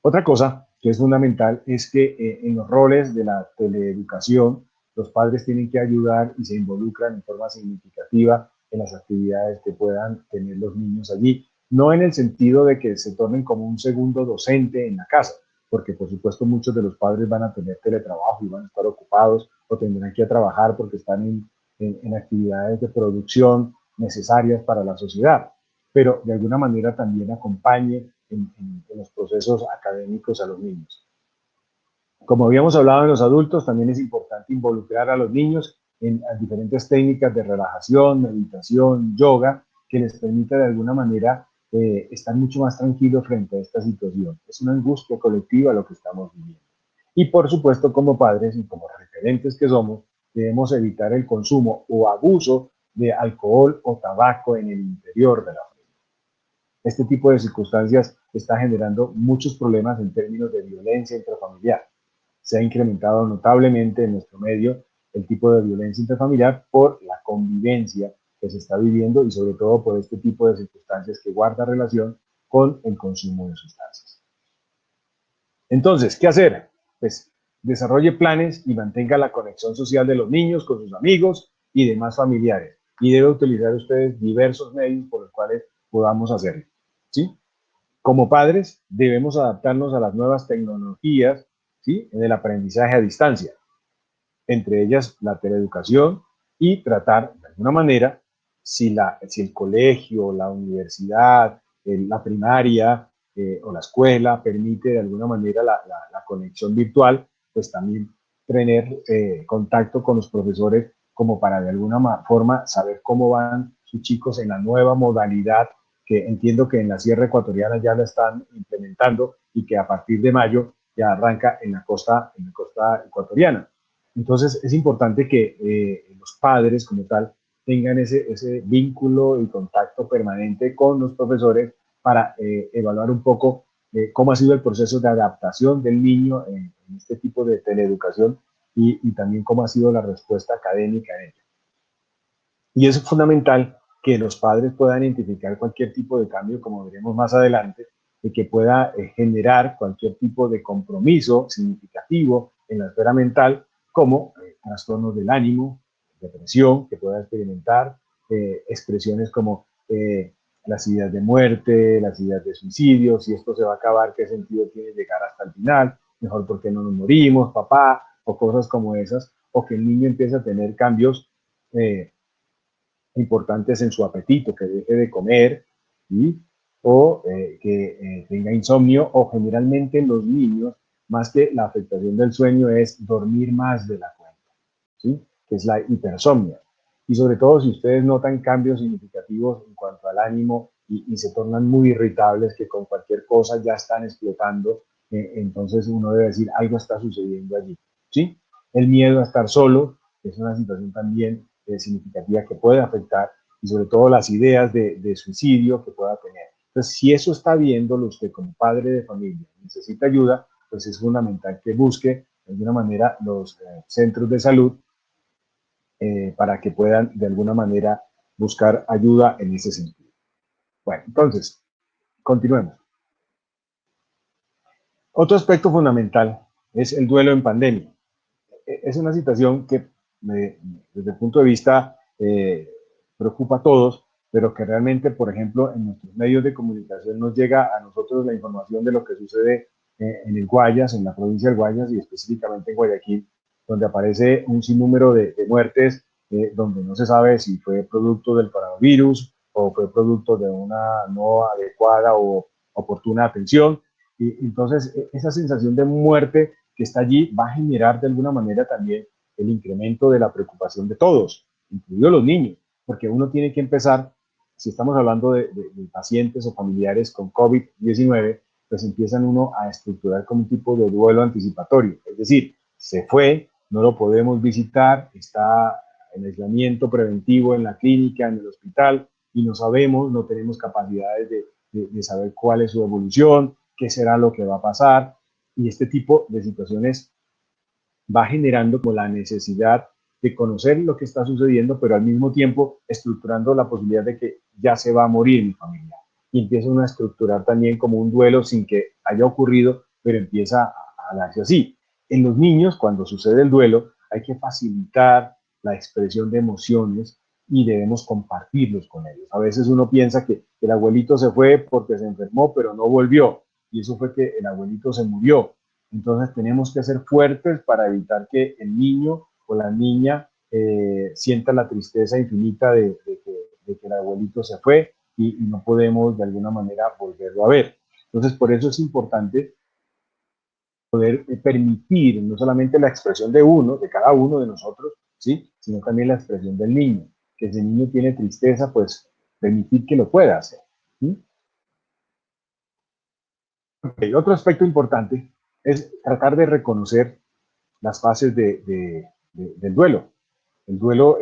[SPEAKER 4] Otra cosa que es fundamental es que en los roles de la teleeducación, los padres tienen que ayudar y se involucran en forma significativa en las actividades que puedan tener los niños allí. No en el sentido de que se tornen como un segundo docente en la casa, porque por supuesto muchos de los padres van a tener teletrabajo y van a estar ocupados o tendrán que trabajar porque están en actividades de producción necesarias para la sociedad, pero de alguna manera también acompañe en los procesos académicos a los niños. Como habíamos hablado en los adultos, también es importante involucrar a los niños en diferentes técnicas de relajación, meditación, yoga, que les permita de alguna manera estar mucho más tranquilos frente a esta situación. Es una angustia colectiva lo que estamos viviendo. Y por supuesto, como padres y como referentes que somos, debemos evitar el consumo o abuso de alcohol o tabaco en el interior de la familia. Este tipo de circunstancias está generando muchos problemas en términos de violencia intrafamiliar. Se ha incrementado notablemente en nuestro medio el tipo de violencia intrafamiliar por la convivencia que se está viviendo y sobre todo por este tipo de circunstancias que guarda relación con el consumo de sustancias. Entonces, ¿qué hacer? Pues desarrolle planes y mantenga la conexión social de los niños con sus amigos y demás familiares. Y debe utilizar ustedes diversos medios por los cuales podamos hacerlo, ¿sí? Como padres, debemos adaptarnos a las nuevas tecnologías, ¿sí?, en el aprendizaje a distancia, entre ellas la teleeducación, y tratar de alguna manera, si el colegio, la universidad, la primaria o la escuela permite de alguna manera la conexión virtual, pues también tener contacto con los profesores como para de alguna forma saber cómo van sus chicos en la nueva modalidad que entiendo que en la Sierra Ecuatoriana ya la están implementando y que a partir de mayo ya arranca en la costa ecuatoriana. Entonces es importante que los padres como tal tengan ese vínculo y contacto permanente con los profesores para evaluar un poco cómo ha sido el proceso de adaptación del niño en este tipo de teleeducación y también cómo ha sido la respuesta académica en ella. Y es fundamental que los padres puedan identificar cualquier tipo de cambio, como veremos más adelante, y que pueda generar cualquier tipo de compromiso significativo en la esfera mental, como trastornos del ánimo, depresión, que pueda experimentar, expresiones como las ideas de muerte, las ideas de suicidio, si esto se va a acabar, qué sentido tiene llegar hasta el final, mejor porque no nos morimos, papá, o cosas como esas, o que el niño empiece a tener cambios importantes en su apetito, que deje de comer, ¿sí?, o que tenga insomnio, o generalmente en los niños, más que la afectación del sueño, es dormir más de la cuenta, ¿sí?, que es la hipersomnia. Y sobre todo si ustedes notan cambios significativos en cuanto al ánimo y se tornan muy irritables, que con cualquier cosa ya están explotando, entonces uno debe decir, algo está sucediendo allí, ¿sí? El miedo a estar solo es una situación también significativa que puede afectar, y sobre todo las ideas de suicidio que pueda tener. Entonces, si eso está viéndolo usted como padre de familia, necesita ayuda, pues es fundamental que busque de alguna manera los centros de salud para que puedan de alguna manera buscar ayuda en ese sentido. Bueno, entonces, continuemos. Otro aspecto fundamental es el duelo en pandemia. Es una situación que desde el punto de vista preocupa a todos, pero que realmente, por ejemplo, en nuestros medios de comunicación nos llega a nosotros la información de lo que sucede en el Guayas, en la provincia del Guayas y específicamente en Guayaquil, donde aparece un sinnúmero de muertes, donde no se sabe si fue producto del coronavirus o fue producto de una no adecuada o oportuna atención. Y entonces, esa sensación de muerte que está allí va a generar de alguna manera también el incremento de la preocupación de todos, incluidos los niños, porque uno tiene que empezar, si estamos hablando de pacientes o familiares con COVID-19, pues empiezan uno a estructurar como un tipo de duelo anticipatorio, es decir, se fue, no lo podemos visitar, está en aislamiento preventivo en la clínica, en el hospital, y no sabemos, no tenemos capacidades de saber cuál es su evolución, qué será lo que va a pasar, y este tipo de situaciones va generando como la necesidad de conocer lo que está sucediendo, pero al mismo tiempo estructurando la posibilidad de que ya se va a morir mi familia. Y empieza uno a estructurar también como un duelo sin que haya ocurrido, pero empieza a darse así. En los niños, cuando sucede el duelo, hay que facilitar la expresión de emociones y debemos compartirlos con ellos. A veces uno piensa que el abuelito se fue porque se enfermó, pero no volvió. Y eso fue que el abuelito se murió. Entonces tenemos que ser fuertes para evitar que el niño o la niña sienta la tristeza infinita de que el abuelito se fue y no podemos de alguna manera volverlo a ver. Entonces por eso es importante poder permitir no solamente la expresión de cada uno de nosotros, ¿sí? Sino también la expresión del niño. Que si el niño tiene tristeza, pues permitir que lo pueda hacer. ¿Sí? Okay. Otro aspecto importante es tratar de reconocer las fases del duelo. El duelo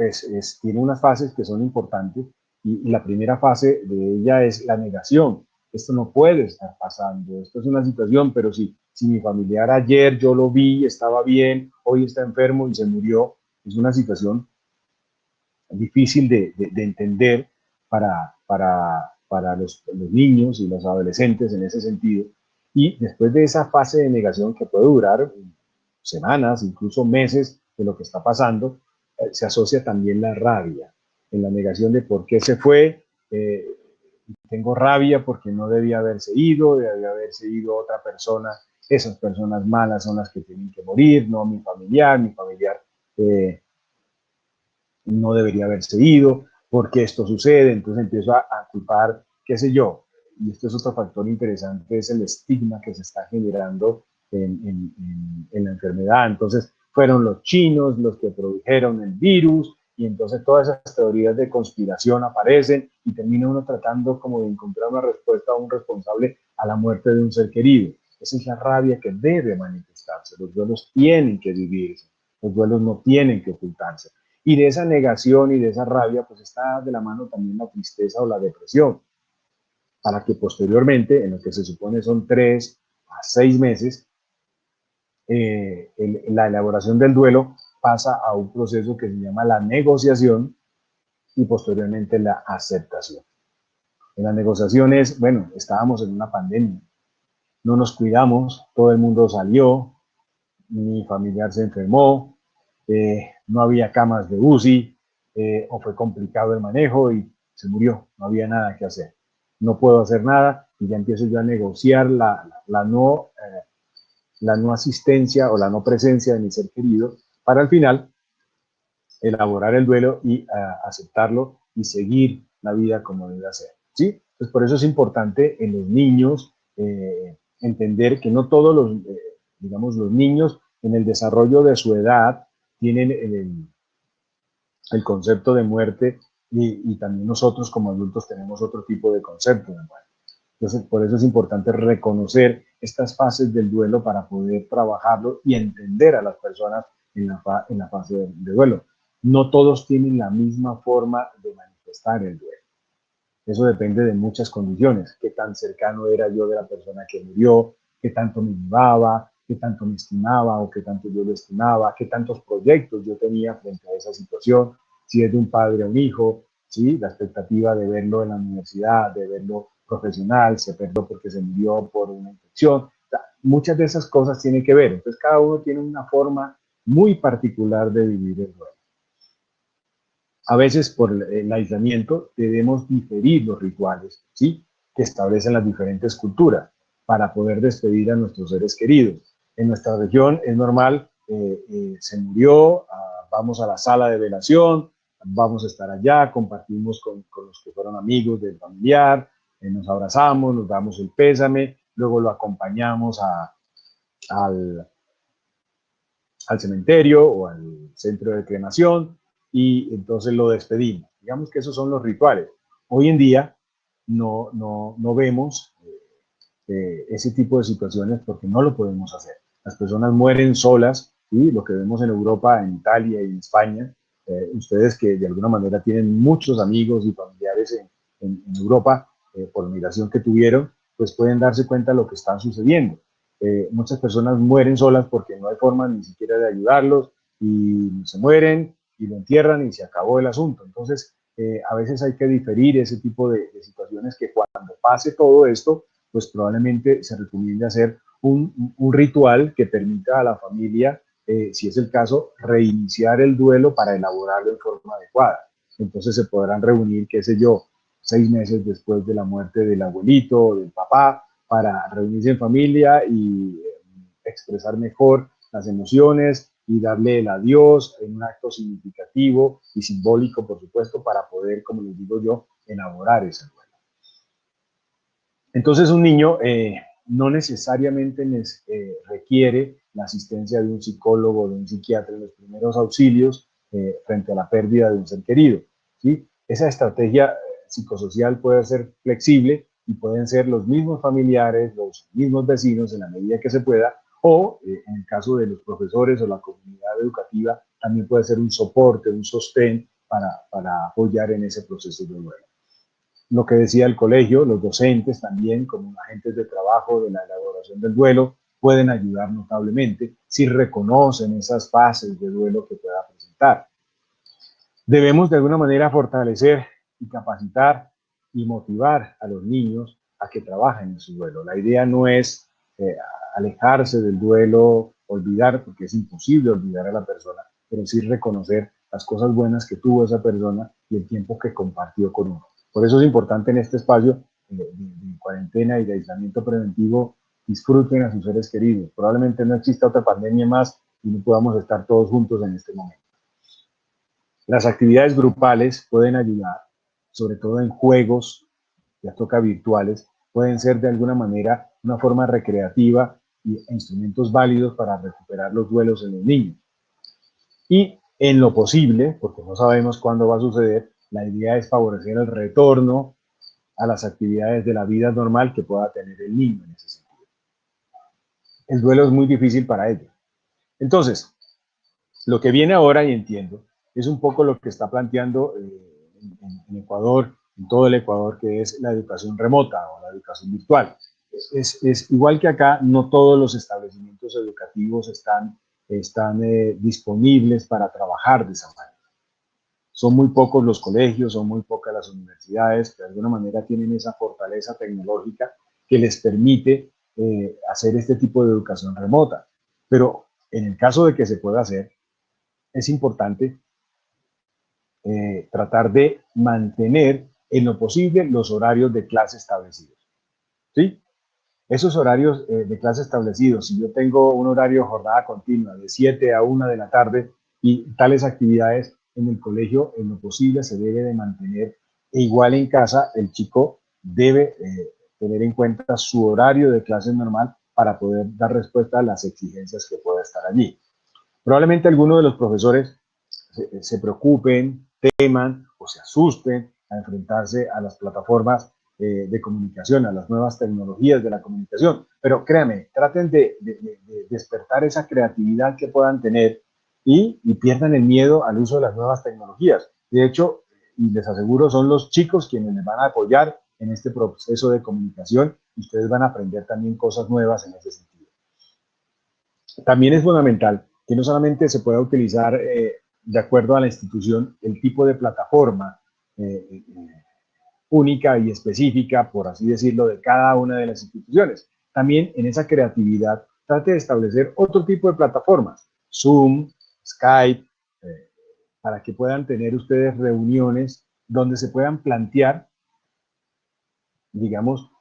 [SPEAKER 4] tiene unas fases que son importantes y la primera fase de ella es la negación. Esto no puede estar pasando, esto es una situación, pero si mi familiar ayer yo lo vi, estaba bien, hoy está enfermo y se murió, es una situación difícil de entender para los niños y los adolescentes en ese sentido. Y después de esa fase de negación que puede durar semanas, incluso meses de lo que está pasando, se asocia también la rabia, en la negación de por qué se fue, tengo rabia porque no debía haberse ido otra persona, esas personas malas son las que tienen que morir, no mi familiar no debería haberse ido, ¿por qué esto sucede? Entonces empiezo a culpar, qué sé yo, y esto es otro factor interesante, es el estigma que se está generando en la enfermedad. Entonces fueron los chinos los que produjeron el virus, y entonces todas esas teorías de conspiración aparecen y termina uno tratando como de encontrar una respuesta a un responsable a la muerte de un ser querido. Esa es la rabia que debe manifestarse. Los duelos tienen que vivirse, los duelos no tienen que ocultarse. Y de esa negación y de esa rabia, pues está de la mano también la tristeza o la depresión, para que posteriormente, en lo que se supone son 3 a 6 meses, la elaboración del duelo pasa a un proceso que se llama la negociación y posteriormente la aceptación. En las negociaciones, bueno, estábamos en una pandemia, no nos cuidamos, todo el mundo salió, mi familiar se enfermó, no había camas de UCI, o fue complicado el manejo y se murió, no había nada que hacer. No puedo hacer nada y ya empiezo yo a negociar la no asistencia o la no presencia de mi ser querido para al final elaborar el duelo y aceptarlo y seguir la vida como debe ser. ¿Sí? Entonces, por eso es importante en los niños entender que no todos digamos, los niños en el desarrollo de su edad tienen el concepto de muerte y también nosotros como adultos tenemos otro tipo de concepto de muerte. Entonces, por eso es importante reconocer estas fases del duelo para poder trabajarlo y entender a las personas en la fase de duelo. No todos tienen la misma forma de manifestar el duelo. Eso depende de muchas condiciones. Qué tan cercano era yo de la persona que murió, qué tanto me llevaba, qué tanto me estimaba o qué tanto yo lo estimaba, qué tantos proyectos yo tenía frente a esa situación, si es de un padre a un hijo, ¿sí? La expectativa de verlo en la universidad, de verlo profesional, se perdió porque se murió por una infección. O sea, muchas de esas cosas tienen que ver. Entonces, cada uno tiene una forma muy particular de vivir el duelo. A veces por el aislamiento debemos diferir los rituales, ¿sí? Que establecen las diferentes culturas para poder despedir a nuestros seres queridos. En nuestra región es normal, se murió, vamos a la sala de velación, vamos a estar allá, compartimos con los que fueron amigos del familiar, nos abrazamos, nos damos el pésame, luego lo acompañamos al cementerio o al centro de cremación y entonces lo despedimos. Digamos que esos son los rituales. Hoy en día no vemos ese tipo de situaciones porque no lo podemos hacer. Las personas mueren solas y lo que vemos en Europa, en Italia y en España, ustedes que de alguna manera tienen muchos amigos y familiares en Europa por la migración que tuvieron, pues pueden darse cuenta de lo que está sucediendo. Muchas personas mueren solas porque no hay forma ni siquiera de ayudarlos y se mueren y lo entierran y se acabó el asunto. Entonces, a veces hay que diferir ese tipo de situaciones que cuando pase todo esto, pues probablemente se recomienda hacer un ritual que permita a la familia, si es el caso, reiniciar el duelo para elaborarlo en forma adecuada. Entonces se podrán reunir, qué sé yo, 6 meses después de la muerte del abuelito o del papá, para reunirse en familia y expresar mejor las emociones y darle el adiós en un acto significativo y simbólico, por supuesto, para poder, como les digo yo, elaborar ese duelo. Entonces un niño no necesariamente requiere la asistencia de un psicólogo o de un psiquiatra en los primeros auxilios, frente a la pérdida de un ser querido, ¿sí? Esa estrategia psicosocial puede ser flexible y pueden ser los mismos familiares, los mismos vecinos en la medida que se pueda, o en el caso de los profesores o la comunidad educativa, también puede ser un soporte, un sostén para apoyar en ese proceso de duelo. Lo que decía el colegio, los docentes también, como agentes de trabajo de la elaboración del duelo, pueden ayudar notablemente si reconocen esas fases de duelo que pueda presentar. Debemos de alguna manera fortalecer y capacitar y motivar a los niños a que trabajen en su duelo. La idea no es alejarse del duelo, olvidar, porque es imposible olvidar a la persona, pero sí reconocer las cosas buenas que tuvo esa persona y el tiempo que compartió con uno. Por eso es importante en este espacio de cuarentena y de aislamiento preventivo, disfruten a sus seres queridos. Probablemente no exista otra pandemia más y no podamos estar todos juntos en este momento. Las actividades grupales pueden ayudar, sobre todo en juegos, ya toca virtuales, pueden ser de alguna manera una forma recreativa e instrumentos válidos para recuperar los duelos en los niños. Y en lo posible, porque no sabemos cuándo va a suceder, la idea es favorecer el retorno a las actividades de la vida normal que pueda tener el niño en ese sentido. El duelo es muy difícil para ellos. Entonces, lo que viene ahora, y entiendo, es un poco lo que está planteando en Ecuador, en todo el Ecuador, que es la educación remota o la educación virtual. Es igual que acá, no todos los establecimientos educativos están disponibles para trabajar de esa manera. Son muy pocos los colegios, son muy pocas las universidades que de alguna manera tienen esa fortaleza tecnológica que les permite hacer este tipo de educación remota. Pero en el caso de que se pueda hacer, es importante tratar de mantener en lo posible los horarios de clase establecidos. ¿Sí? Esos horarios de clase establecidos, si yo tengo un horario de jornada continua de 7 a 1 de la tarde y tales actividades en el colegio, en lo posible se debe de mantener, e igual en casa el chico debe tener en cuenta su horario de clase normal para poder dar respuesta a las exigencias que pueda estar allí. Probablemente algunos de los profesores se preocupen, teman o se asusten a enfrentarse a las plataformas de comunicación, a las nuevas tecnologías de la comunicación. Pero créanme, traten de despertar esa creatividad que puedan tener y pierdan el miedo al uso de las nuevas tecnologías. De hecho, y les aseguro, son los chicos quienes les van a apoyar en este proceso de comunicación y ustedes van a aprender también cosas nuevas en ese sentido. También es fundamental que no solamente se pueda utilizar de acuerdo a la institución el tipo de plataforma única y específica, por así decirlo, de cada una de las instituciones. También en esa creatividad trate de establecer otro tipo de plataformas, Zoom, Skype, para que puedan tener ustedes reuniones donde se puedan plantear, digamos,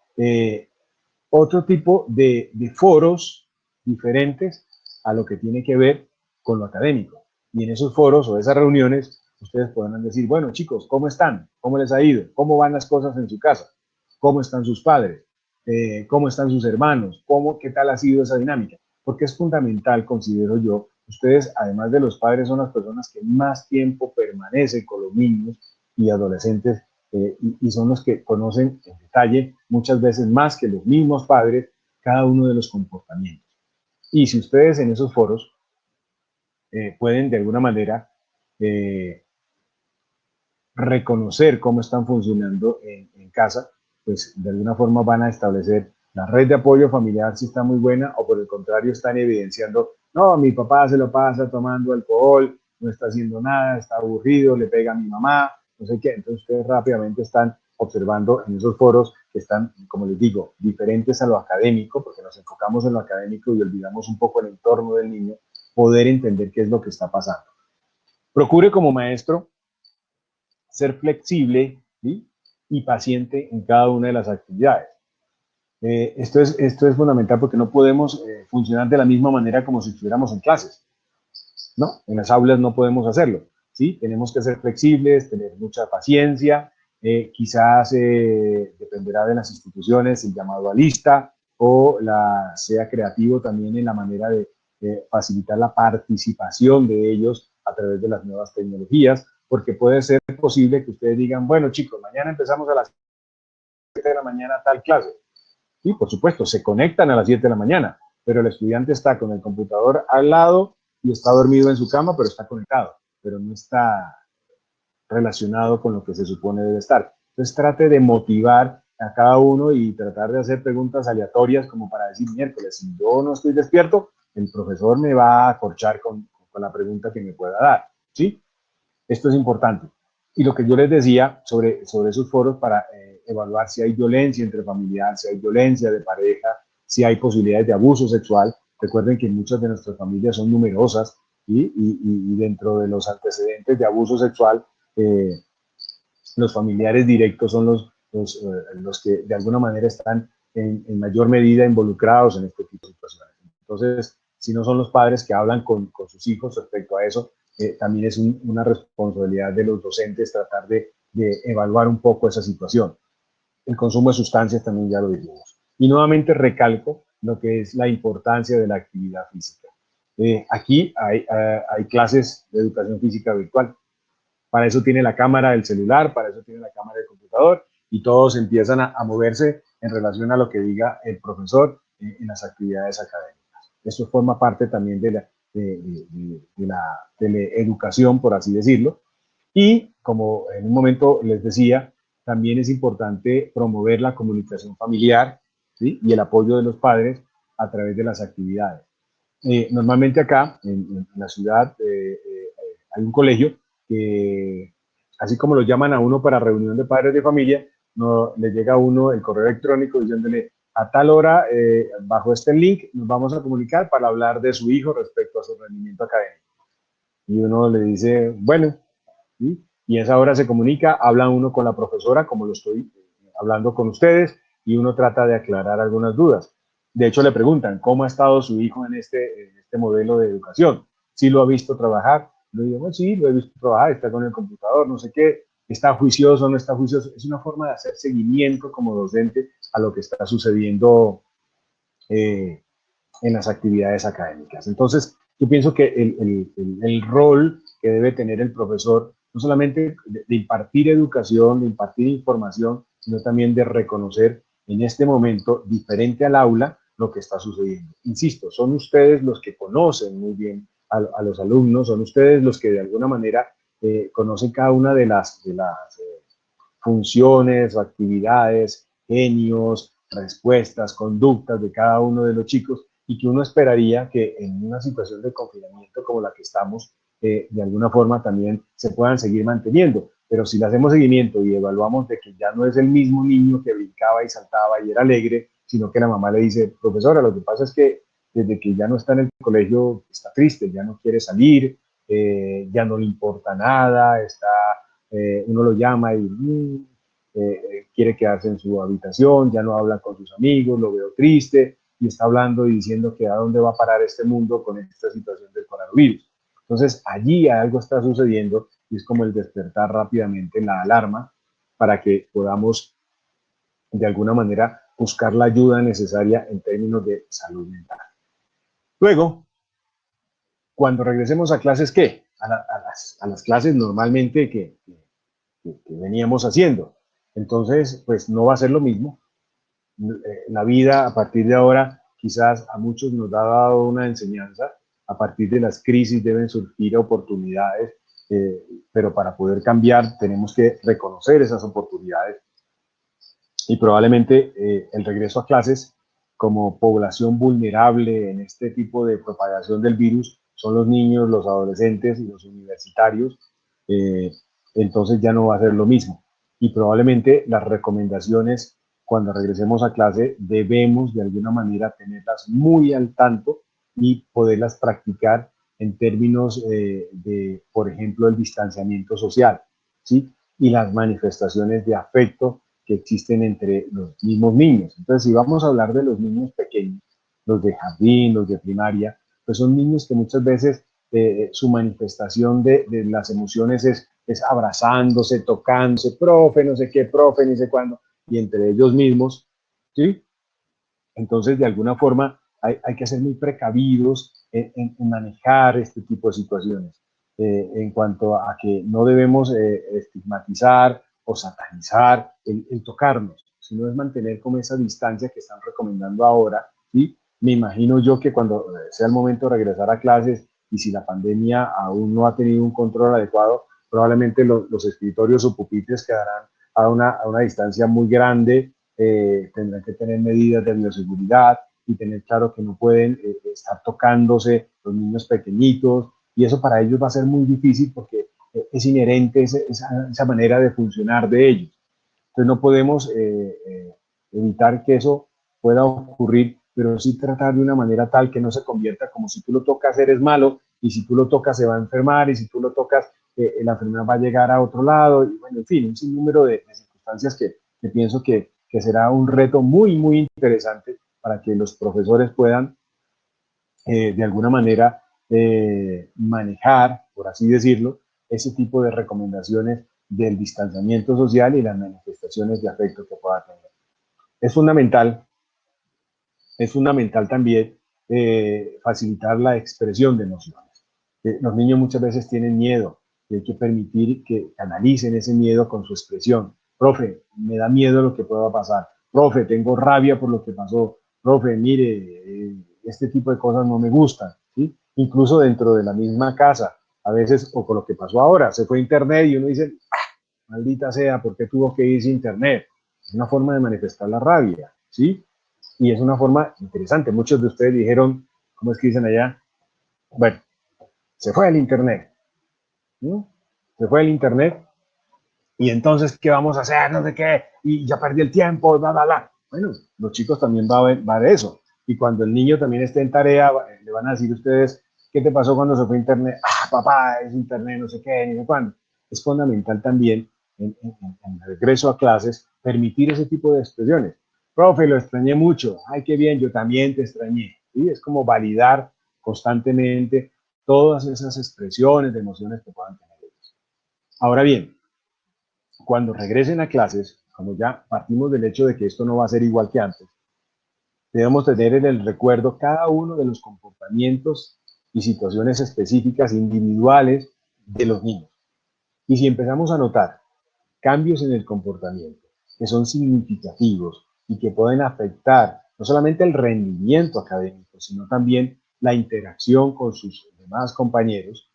[SPEAKER 4] otro tipo de foros diferentes a lo que tiene que ver con lo académico. Y en esos foros o esas reuniones, ustedes podrán decir, bueno, chicos, ¿cómo están? ¿Cómo les ha ido? ¿Cómo van las cosas en su casa? ¿Cómo están sus padres? ¿Cómo están sus hermanos? ¿Qué tal ha sido esa dinámica? Porque es fundamental, considero yo, ustedes, además de los padres, son las personas que más tiempo permanecen con los niños y adolescentes y son los que conocen en detalle, muchas veces más que los mismos padres, cada uno de los comportamientos. Y si ustedes en esos foros pueden de alguna manera reconocer cómo están funcionando en casa, pues de alguna forma van a establecer la red de apoyo familiar si está muy buena o por el contrario están evidenciando, no, mi papá se lo pasa tomando alcohol, no está haciendo nada, está aburrido, le pega a mi mamá, no sé qué. Entonces ustedes rápidamente están observando en esos foros que están, como les digo, diferentes a lo académico, porque nos enfocamos en lo académico y olvidamos un poco el entorno del niño, poder entender qué es lo que está pasando. Procure como maestro ser flexible, ¿sí?, y paciente en cada una de las actividades. Esto es fundamental porque no podemos funcionar de la misma manera como si estuviéramos en clases, ¿no? En las aulas no podemos hacerlo, ¿sí? Tenemos que ser flexibles, tener mucha paciencia, quizás dependerá de las instituciones el llamado a lista o sea creativo también en la manera de facilitar la participación de ellos a través de las nuevas tecnologías, porque puede ser posible que ustedes digan, bueno chicos, mañana empezamos a las 7 de la mañana tal clase. Y por supuesto, se conectan a las 7 de la mañana, pero el estudiante está con el computador al lado y está dormido en su cama, pero está conectado, pero no está relacionado con lo que se supone debe estar. Entonces trate de motivar a cada uno y tratar de hacer preguntas aleatorias como para decir, miércoles, si yo no estoy despierto, el profesor me va a acorchar con la pregunta que me pueda dar, ¿sí? Esto es importante. Y lo que yo les decía sobre esos foros para evaluar si hay violencia intrafamiliar, si hay violencia de pareja, si hay posibilidades de abuso sexual. Recuerden que muchas de nuestras familias son numerosas y dentro de los antecedentes de abuso sexual, los familiares directos son los que de alguna manera están en mayor medida involucrados en este tipo de situaciones. Entonces, si no son los padres que hablan con sus hijos respecto a eso, también es una responsabilidad de los docentes tratar de evaluar un poco esa situación. El consumo de sustancias también ya lo dijimos. Y nuevamente recalco lo que es la importancia de la actividad física. Aquí hay clases de educación física virtual. Para eso tiene la cámara del celular, para eso tiene la cámara del computador y todos empiezan a moverse en relación a lo que diga el profesor en las actividades académicas. Eso forma parte también de la educación, por así decirlo. Y como en un momento les decía, también es importante promover la comunicación familiar, ¿sí? Y el apoyo de los padres a través de las actividades. Normalmente acá, en la ciudad, hay un colegio que, así como lo llaman a uno para reunión de padres de familia, no, le llega a uno el correo electrónico diciéndole a tal hora, bajo este link, nos vamos a comunicar para hablar de su hijo respecto a su rendimiento académico. Y uno le dice, bueno, ¿sí? Y a esa hora se comunica, habla uno con la profesora, como lo estoy hablando con ustedes, y uno trata de aclarar algunas dudas. De hecho, le preguntan, ¿cómo ha estado su hijo en este modelo de educación? ¿Sí lo ha visto trabajar? Le digo, bueno, sí, lo he visto trabajar, está con el computador, no sé qué, está juicioso, no está juicioso. Es una forma de hacer seguimiento como docente a lo que está sucediendo en las actividades académicas. Entonces, yo pienso que el rol que debe tener el profesor, no solamente de impartir educación, de impartir información, sino también de reconocer en este momento, diferente al aula, lo que está sucediendo. Insisto, son ustedes los que conocen muy bien a los alumnos, son ustedes los que de alguna manera conocen cada una de las funciones o actividades, genios, respuestas, conductas de cada uno de los chicos, y que uno esperaría que en una situación de confinamiento como la que estamos, de alguna forma también se puedan seguir manteniendo. Pero si le hacemos seguimiento y evaluamos de que ya no es el mismo niño que brincaba y saltaba y era alegre, sino que la mamá le dice, profesora, lo que pasa es que desde que ya no está en el colegio está triste, ya no quiere salir, ya no le importa nada, uno lo llama y quiere quedarse en su habitación, ya no habla con sus amigos, lo veo triste, y está hablando y diciendo que a dónde va a parar este mundo con esta situación del coronavirus. Entonces, allí algo está sucediendo y es como el despertar rápidamente la alarma para que podamos, de alguna manera, buscar la ayuda necesaria en términos de salud mental. Luego, cuando regresemos a clases, ¿qué? A las clases normalmente que veníamos haciendo. Entonces, pues no va a ser lo mismo. La vida a partir de ahora quizás a muchos nos ha dado una enseñanza. A partir de las crisis deben surgir oportunidades, pero para poder cambiar tenemos que reconocer esas oportunidades y probablemente el regreso a clases como población vulnerable en este tipo de propagación del virus son los niños, los adolescentes y los universitarios. Entonces ya no va a ser lo mismo. Y probablemente las recomendaciones cuando regresemos a clase debemos de alguna manera tenerlas muy al tanto y poderlas practicar en términos por ejemplo, el distanciamiento social, ¿sí? Y las manifestaciones de afecto que existen entre los mismos niños. Entonces, si vamos a hablar de los niños pequeños, los de jardín, los de primaria, pues son niños que muchas veces su manifestación de las emociones es abrazándose, tocándose, profe, no sé qué, profe, ni sé cuándo, y entre ellos mismos, ¿sí? Entonces, de alguna forma, hay que ser muy precavidos en manejar este tipo de situaciones. en cuanto a que no debemos estigmatizar o satanizar el tocarnos, sino es mantener como esa distancia que están recomendando ahora, ¿sí? Me imagino yo que cuando sea el momento de regresar a clases y si la pandemia aún no ha tenido un control adecuado, probablemente los escritorios o pupitres quedarán a una distancia muy grande, tendrán que tener medidas de bioseguridad y tener claro que no pueden estar tocándose los niños pequeñitos, y eso para ellos va a ser muy difícil porque es inherente esa manera de funcionar de ellos. Entonces no podemos evitar que eso pueda ocurrir, pero sí tratar de una manera tal que no se convierta como si tú lo tocas eres malo, y si tú lo tocas se va a enfermar, y si tú lo tocas la enfermedad va a llegar a otro lado, y bueno, en fin, un sinnúmero de circunstancias que pienso que será un reto muy, muy interesante para que los profesores puedan de alguna manera manejar, por así decirlo, ese tipo de recomendaciones del distanciamiento social y las manifestaciones de afecto que pueda tener. Es fundamental también facilitar la expresión de emociones. Los niños muchas veces tienen miedo y hay que permitir que canalicen ese miedo con su expresión. Profe, me da miedo lo que pueda pasar. Profe, tengo rabia por lo que pasó. Profe, mire, este tipo de cosas no me gustan, ¿sí? Incluso dentro de la misma casa, a veces, o con lo que pasó ahora, se fue a internet y uno dice, ah, maldita sea, ¿por qué tuvo que irse a internet? Es una forma de manifestar la rabia, ¿sí? Y es una forma interesante. Muchos de ustedes dijeron, ¿cómo es que dicen allá? Bueno, se fue el internet, ¿no? Se fue el internet y entonces, ¿qué vamos a hacer? No sé qué, y ya perdí el tiempo, bla, bla, bla. Bueno, los chicos también va de eso. Y cuando el niño también esté en tarea, le van a decir ustedes, ¿qué te pasó cuando se fue internet? Ah, papá, es internet, no sé qué, ni sé cuándo. Es fundamental también, en el regreso a clases, permitir ese tipo de expresiones. Profe, lo extrañé mucho. Ay, qué bien, yo también te extrañé. ¿Sí? Es como validar constantemente todas esas expresiones de emociones que puedan tener ellos. Ahora bien, cuando regresen a clases, como ya partimos del hecho de que esto no va a ser igual que antes, debemos tener en el recuerdo cada uno de los comportamientos y situaciones específicas individuales de los niños. Y si empezamos a notar cambios en el comportamiento que son significativos y que pueden afectar no solamente el rendimiento académico, sino también la interacción con sus demás compañeros,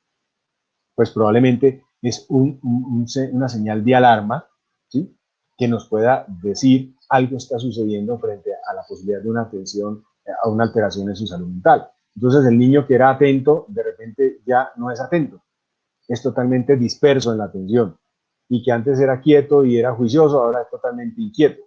[SPEAKER 4] pues probablemente es una señal de alarma, ¿sí? Que nos pueda decir algo está sucediendo frente a la posibilidad de una atención, a una alteración en su salud mental. Entonces el niño que era atento, de repente ya no es atento, es totalmente disperso en la atención, y que antes era quieto y era juicioso, ahora es totalmente inquieto.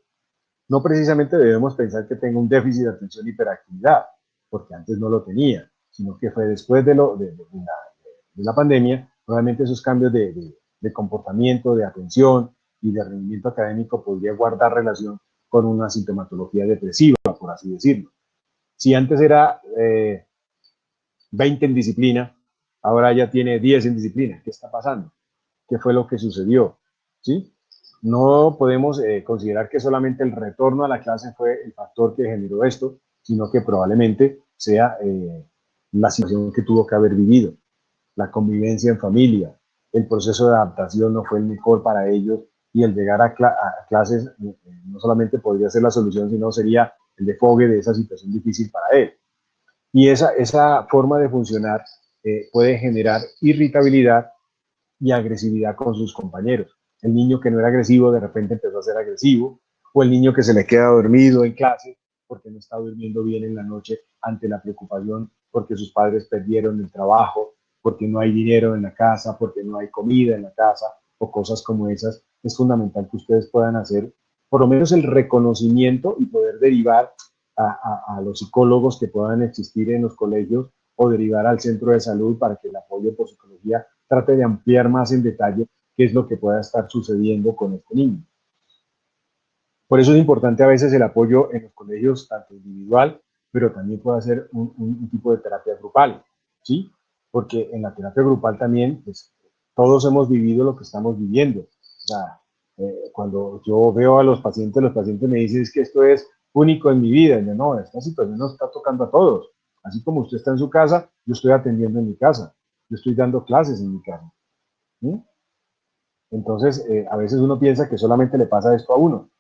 [SPEAKER 4] No precisamente debemos pensar que tenga un déficit de atención y hiperactividad, porque antes no lo tenía, sino que fue después de la pandemia, probablemente esos cambios de comportamiento, de atención y de rendimiento académico podría guardar relación con una sintomatología depresiva, por así decirlo. Si antes era 20 en disciplina, ahora ya tiene 10 en disciplina. ¿Qué está pasando? ¿Qué fue lo que sucedió? ¿Sí? No podemos considerar que solamente el retorno a la clase fue el factor que generó esto, sino que probablemente sea la situación que tuvo que haber vivido, la convivencia en familia, el proceso de adaptación no fue el mejor para ellos, y el llegar a clases no solamente podría ser la solución, sino sería el desfogue de esa situación difícil para él. Y esa forma de funcionar puede generar irritabilidad y agresividad con sus compañeros. El niño que no era agresivo de repente empezó a ser agresivo, o el niño que se le queda dormido en clase porque no está durmiendo bien en la noche ante la preocupación porque sus padres perdieron el trabajo, porque no hay dinero en la casa, porque no hay comida en la casa, o cosas como esas. Es fundamental que ustedes puedan hacer por lo menos el reconocimiento y poder derivar a los psicólogos que puedan existir en los colegios, o derivar al centro de salud para que el apoyo por psicología trate de ampliar más en detalle qué es lo que pueda estar sucediendo con este niño. Por eso es importante a veces el apoyo en los colegios, tanto individual, pero también puede ser un tipo de terapia grupal, ¿sí? Porque en la terapia grupal también, pues, todos hemos vivido lo que estamos viviendo. O sea, cuando yo veo a los pacientes me dicen, es que esto es único en mi vida. Y yo, no, esta situación nos está tocando a todos. Así como usted está en su casa, yo estoy atendiendo en mi casa. yo estoy dando clases en mi casa. ¿Sí? Entonces, a veces uno piensa que solamente le pasa esto a uno,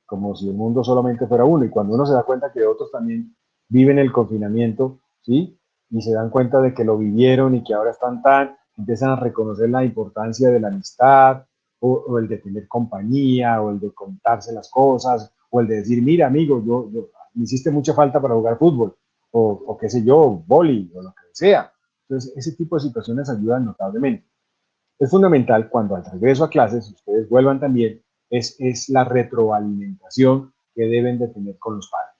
[SPEAKER 4] como si el mundo solamente fuera uno, y cuando uno se da cuenta que otros también viven el confinamiento, ¿sí? Y se dan cuenta de que lo vivieron y que ahora están empiezan a reconocer la importancia de la amistad, o el de tener compañía, o el de contarse las cosas, o el de decir, mira, amigo, me hiciste mucha falta para jugar fútbol, o qué sé yo, vóley, o lo que sea. Entonces, ese tipo de situaciones ayudan notablemente. Es fundamental cuando al regreso a clases, ustedes vuelvan también, es la retroalimentación que deben de tener con los padres.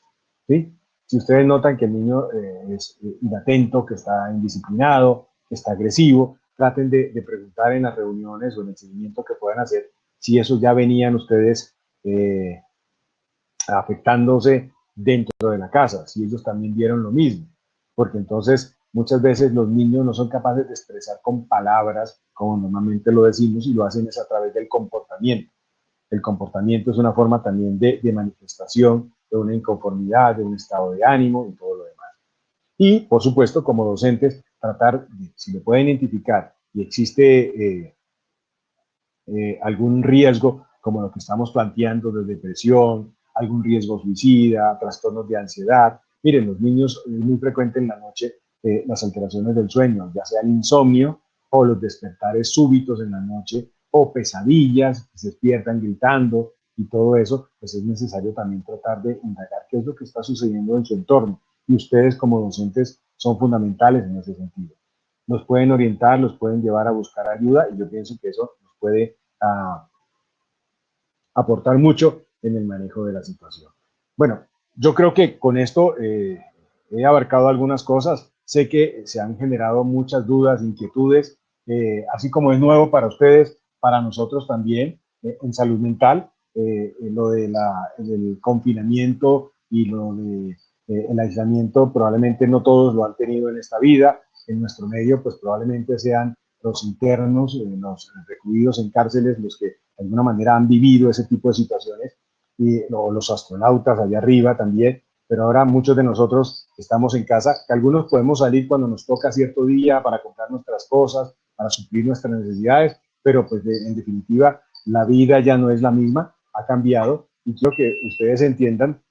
[SPEAKER 4] ¿Sí? Si ustedes notan que el niño es inatento, que está indisciplinado, que está agresivo, traten de preguntar en las reuniones o en el seguimiento que puedan hacer si eso ya venían ustedes afectándose dentro de la casa, si ellos también vieron lo mismo, porque entonces muchas veces los niños no son capaces de expresar con palabras, como normalmente lo decimos, y lo hacen es a través del comportamiento. El comportamiento es una forma también de manifestación de una inconformidad, de un estado de ánimo y todo lo demás. Y, por supuesto, como docentes, tratar, si lo pueden identificar y existe algún riesgo, como lo que estamos planteando de depresión, algún riesgo suicida, trastornos de ansiedad. Miren, los niños es muy frecuente en la noche las alteraciones del sueño, ya sea el insomnio o los despertares súbitos en la noche o pesadillas, que se despiertan gritando y todo eso, pues es necesario también tratar de indagar qué es lo que está sucediendo en su entorno. Y ustedes como docentes son fundamentales en ese sentido. Nos pueden orientar, los pueden llevar a buscar ayuda y yo pienso que eso nos puede aportar mucho en el manejo de la situación. Bueno, yo creo que con esto he abarcado algunas cosas. Sé que se han generado muchas dudas, inquietudes, así como es nuevo para ustedes, para nosotros también, en salud mental, lo del confinamiento y lo de el aislamiento, probablemente no todos lo han tenido en esta vida. En nuestro medio, pues probablemente sean los internos, los recluidos en cárceles, los que de alguna manera han vivido ese tipo de situaciones, y los astronautas allá arriba también, pero ahora muchos de nosotros estamos en casa, que algunos podemos salir cuando nos toca cierto día para comprar nuestras cosas, para suplir nuestras necesidades, pero pues en definitiva la vida ya no es la misma, ha cambiado, y quiero que ustedes entiendan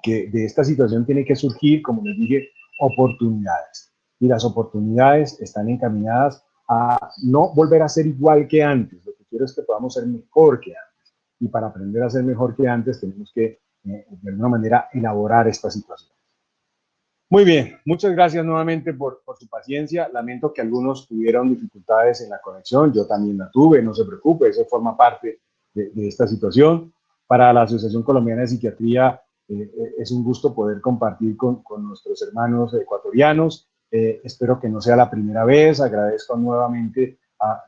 [SPEAKER 4] que de esta situación tiene que surgir, como les dije, oportunidades. Y las oportunidades están encaminadas a no volver a ser igual que antes. Lo que quiero es que podamos ser mejor que antes. Y para aprender a ser mejor que antes tenemos que, de alguna manera, elaborar esta situación. Muy bien, muchas gracias nuevamente por su paciencia. Lamento que algunos tuvieron dificultades en la conexión. Yo también la tuve, no se preocupe, eso forma parte de esta situación. Para la Asociación Colombiana de Psiquiatría, es un gusto poder compartir con nuestros hermanos ecuatorianos. Espero que no sea la primera vez. Agradezco nuevamente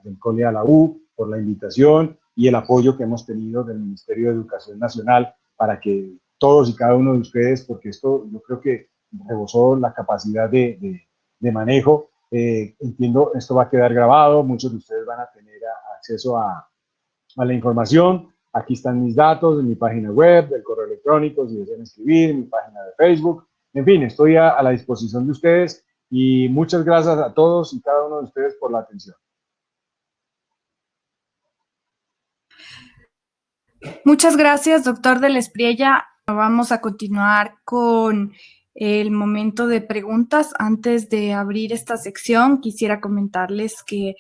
[SPEAKER 4] del Cole a la U por la invitación y el apoyo que hemos tenido del Ministerio de Educación Nacional para que todos y cada uno de ustedes, porque esto yo creo que rebosó la capacidad de manejo. Entiendo, esto va a quedar grabado, muchos de ustedes van a tener acceso a la información. Aquí están mis datos, en mi página web, el correo electrónico, si desean escribir, mi página de Facebook. En fin, estoy a la disposición de ustedes y muchas gracias a todos y cada uno de ustedes por la atención.
[SPEAKER 3] Muchas gracias, doctor de la Espriella. Vamos a continuar con el momento de preguntas. Antes de abrir esta sección, quisiera comentarles que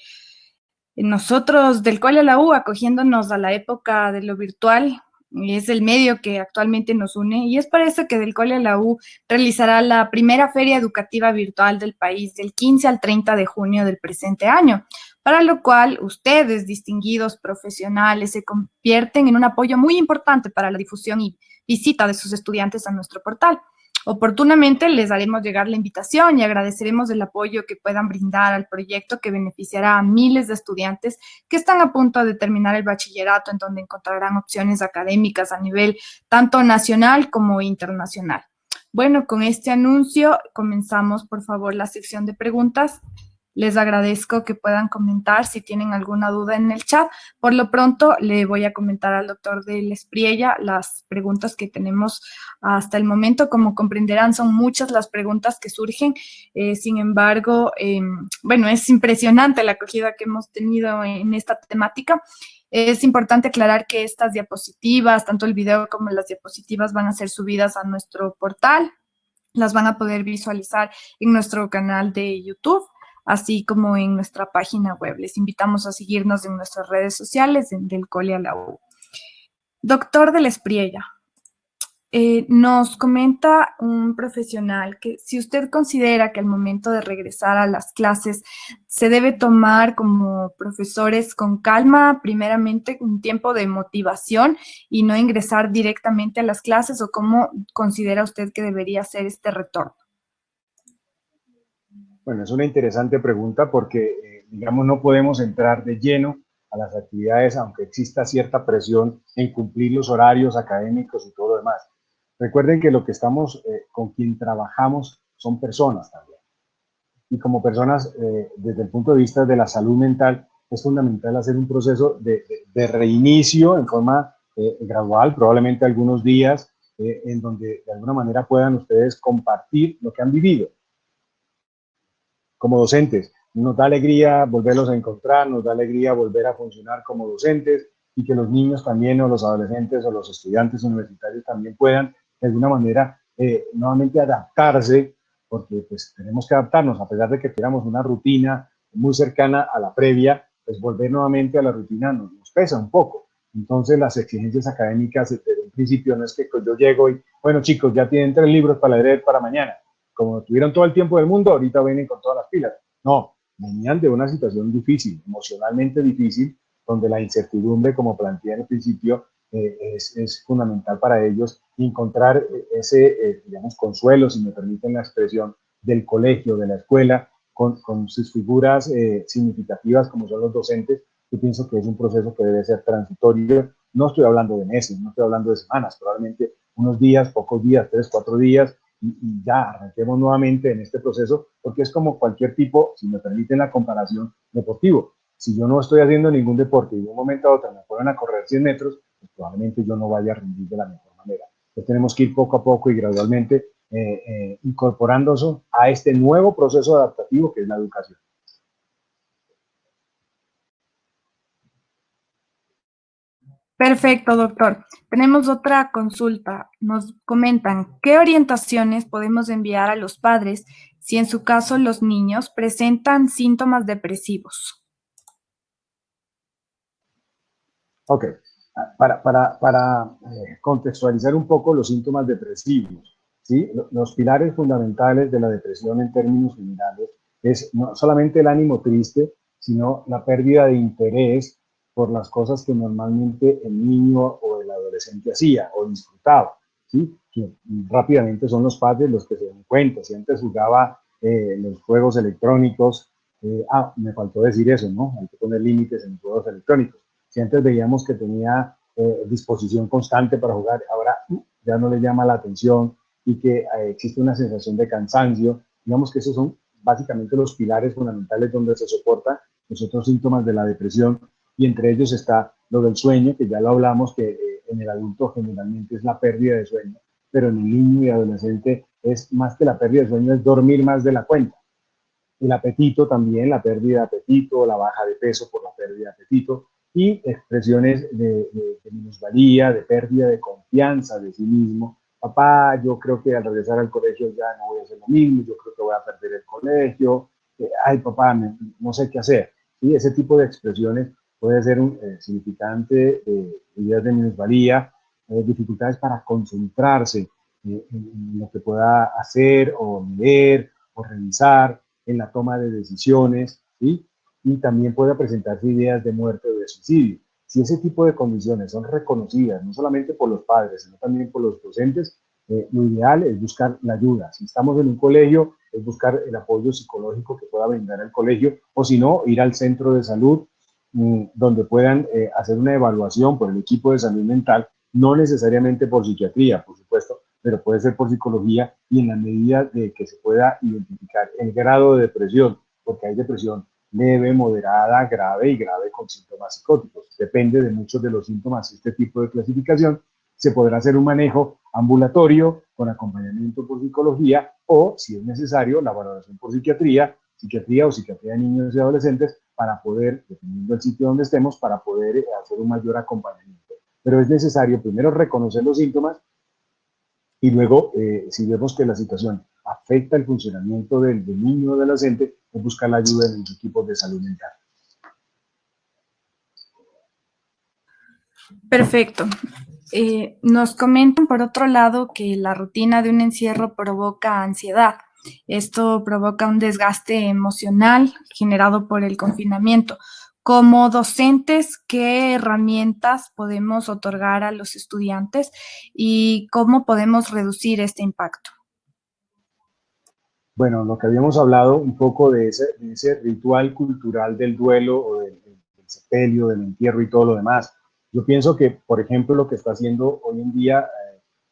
[SPEAKER 3] nosotros del Cole a la U, acogiéndonos a la época de lo virtual, es el medio que actualmente nos une, y es por eso que del Cole a la U realizará la primera feria educativa virtual del país del 15 al 30 de junio del presente año, para lo cual ustedes, distinguidos profesionales, se convierten en un apoyo muy importante para la difusión y visita de sus estudiantes a nuestro portal. Oportunamente les haremos llegar la invitación y agradeceremos el apoyo que puedan brindar al proyecto que beneficiará a miles de estudiantes que están a punto de terminar el bachillerato, en donde encontrarán opciones académicas a nivel tanto nacional como internacional. Bueno, con este anuncio comenzamos, por favor, la sección de preguntas. Les agradezco que puedan comentar si tienen alguna duda en el chat. Por lo pronto, le voy a comentar al doctor del Espriella las preguntas que tenemos hasta el momento. Como comprenderán, son muchas las preguntas que surgen. Sin embargo, bueno, es impresionante la acogida que hemos tenido en esta temática. Es importante aclarar que estas diapositivas, tanto el video como las diapositivas, van a ser subidas a nuestro portal. Las van a poder visualizar en nuestro canal de YouTube, así como en nuestra página web. Les invitamos a seguirnos en nuestras redes sociales del Cole a la U. Doctor del Espriella, nos comenta un profesional que si usted considera que al momento de regresar a las clases se debe tomar como profesores con calma, primeramente un tiempo de motivación y no ingresar directamente a las clases, o cómo considera usted que debería ser este retorno.
[SPEAKER 4] Bueno, es una interesante pregunta porque, digamos, no podemos entrar de lleno a las actividades, aunque exista cierta presión en cumplir los horarios académicos y todo lo demás. Recuerden que lo que estamos, con quien trabajamos, son personas también. Y como personas, desde el punto de vista de la salud mental, es fundamental hacer un proceso de reinicio en forma gradual, probablemente algunos días, en donde de alguna manera puedan ustedes compartir lo que han vivido. Como docentes, nos da alegría volverlos a encontrar, nos da alegría volver a funcionar como docentes, y que los niños también, o los adolescentes, o los estudiantes universitarios también puedan de alguna manera nuevamente adaptarse, porque pues tenemos que adaptarnos, a pesar de que tuviéramos una rutina muy cercana a la previa, pues volver nuevamente a la rutina nos pesa un poco. Entonces las exigencias académicas desde un principio no es que yo llego y, bueno chicos, ya tienen 3 libros para leer para mañana, como tuvieron todo el tiempo del mundo, ahorita vienen con todas las pilas. No, venían de una situación difícil, emocionalmente difícil, donde la incertidumbre, como planteé en el principio, es fundamental para ellos, encontrar ese, digamos, consuelo, si me permiten la expresión, del colegio, de la escuela, con sus figuras significativas como son los docentes. Yo pienso que es un proceso que debe ser transitorio. No estoy hablando de meses, no estoy hablando de semanas, probablemente unos días, pocos días, 3, 4 días, y ya arranquemos nuevamente en este proceso, porque es como cualquier tipo, si me permiten la comparación, deportivo. Si yo no estoy haciendo ningún deporte y de un momento a otro me ponen a correr 100 metros, pues probablemente yo no vaya a rendir de la mejor manera. Entonces tenemos que ir poco a poco y gradualmente incorporándose a este nuevo proceso adaptativo que es la educación.
[SPEAKER 3] Perfecto, doctor. Tenemos otra consulta. Nos comentan, ¿qué orientaciones podemos enviar a los padres si en su caso los niños presentan síntomas depresivos?
[SPEAKER 4] Ok, para contextualizar un poco los síntomas depresivos, ¿sí? Los pilares fundamentales de la depresión en términos generales es no solamente el ánimo triste, sino la pérdida de interés por las cosas que normalmente el niño o el adolescente hacía o disfrutaba, ¿sí? Que rápidamente son los padres los que se dan cuenta. Si antes jugaba los juegos electrónicos, me faltó decir eso, ¿no? Hay que poner límites en los juegos electrónicos. Si antes veíamos que tenía disposición constante para jugar, ahora ya no le llama la atención, y que existe una sensación de cansancio. Digamos que esos son básicamente los pilares fundamentales donde se soportan los otros síntomas de la depresión, y entre ellos está lo del sueño, que ya lo hablamos, que en el adulto generalmente es la pérdida de sueño, pero en el niño y adolescente es más que la pérdida de sueño, es dormir más de la cuenta. El apetito también, la pérdida de apetito, la baja de peso por la pérdida de apetito, y expresiones de minusvalía, de pérdida de confianza de sí mismo. Papá, yo creo que al regresar al colegio ya no voy a hacer lo mismo, yo creo que voy a perder el colegio, ay papá, no sé qué hacer. ¿Sí? Ese tipo de expresiones puede ser un significante de ideas de minusvalía, dificultades para concentrarse en lo que pueda hacer o leer o revisar, en la toma de decisiones, ¿sí? Y también puede presentarse ideas de muerte o de suicidio. Si ese tipo de condiciones son reconocidas, no solamente por los padres, sino también por los docentes, lo ideal es buscar la ayuda. Si estamos en un colegio, es buscar el apoyo psicológico que pueda brindar el colegio, o si no, ir al centro de salud, donde puedan hacer una evaluación por el equipo de salud mental, no necesariamente por psiquiatría, por supuesto, pero puede ser por psicología, y en la medida de que se pueda identificar el grado de depresión porque hay depresión leve, moderada, grave y grave con síntomas psicóticos. Depende de muchos de los síntomas. Este tipo de clasificación se podrá hacer un manejo ambulatorio con acompañamiento por psicología o, si es necesario, la valoración por psiquiatría o psiquiatría de niños y adolescentes para poder, dependiendo del sitio donde estemos, para poder hacer un mayor acompañamiento. Pero es necesario primero reconocer los síntomas y luego, si vemos que la situación afecta el funcionamiento del niño o del adolescente, es buscar la ayuda de los equipos de salud mental.
[SPEAKER 3] Perfecto. Nos comentan, por otro lado, que la rutina de un encierro provoca ansiedad. Esto provoca un desgaste emocional generado por el confinamiento. Como docentes, ¿qué herramientas podemos otorgar a los estudiantes y cómo podemos reducir este impacto?
[SPEAKER 4] Bueno, lo que habíamos hablado un poco de ese ritual cultural del duelo o del sepelio, del entierro y todo lo demás. Yo pienso que, por ejemplo, lo que está haciendo hoy en día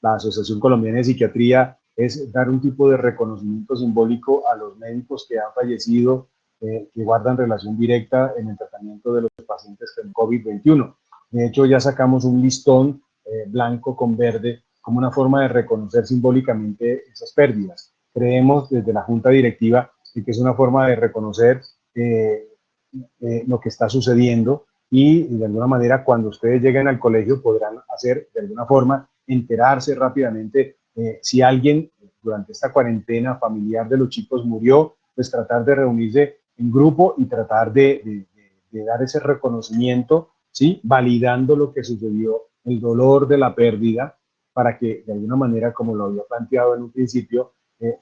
[SPEAKER 4] la Asociación Colombiana de Psiquiatría es dar un tipo de reconocimiento simbólico a los médicos que han fallecido, que guardan relación directa en el tratamiento de los pacientes con COVID-21. De hecho, ya sacamos un listón blanco con verde como una forma de reconocer simbólicamente esas pérdidas. Creemos desde la Junta Directiva que es una forma de reconocer lo que está sucediendo y de alguna manera cuando ustedes lleguen al colegio podrán hacer de alguna forma enterarse rápidamente si alguien durante esta cuarentena familiar de los chicos murió, pues tratar de reunirse en grupo y tratar de dar ese reconocimiento, ¿sí? Validando lo que sucedió, el dolor de la pérdida, para que de alguna manera, como lo había planteado en un principio,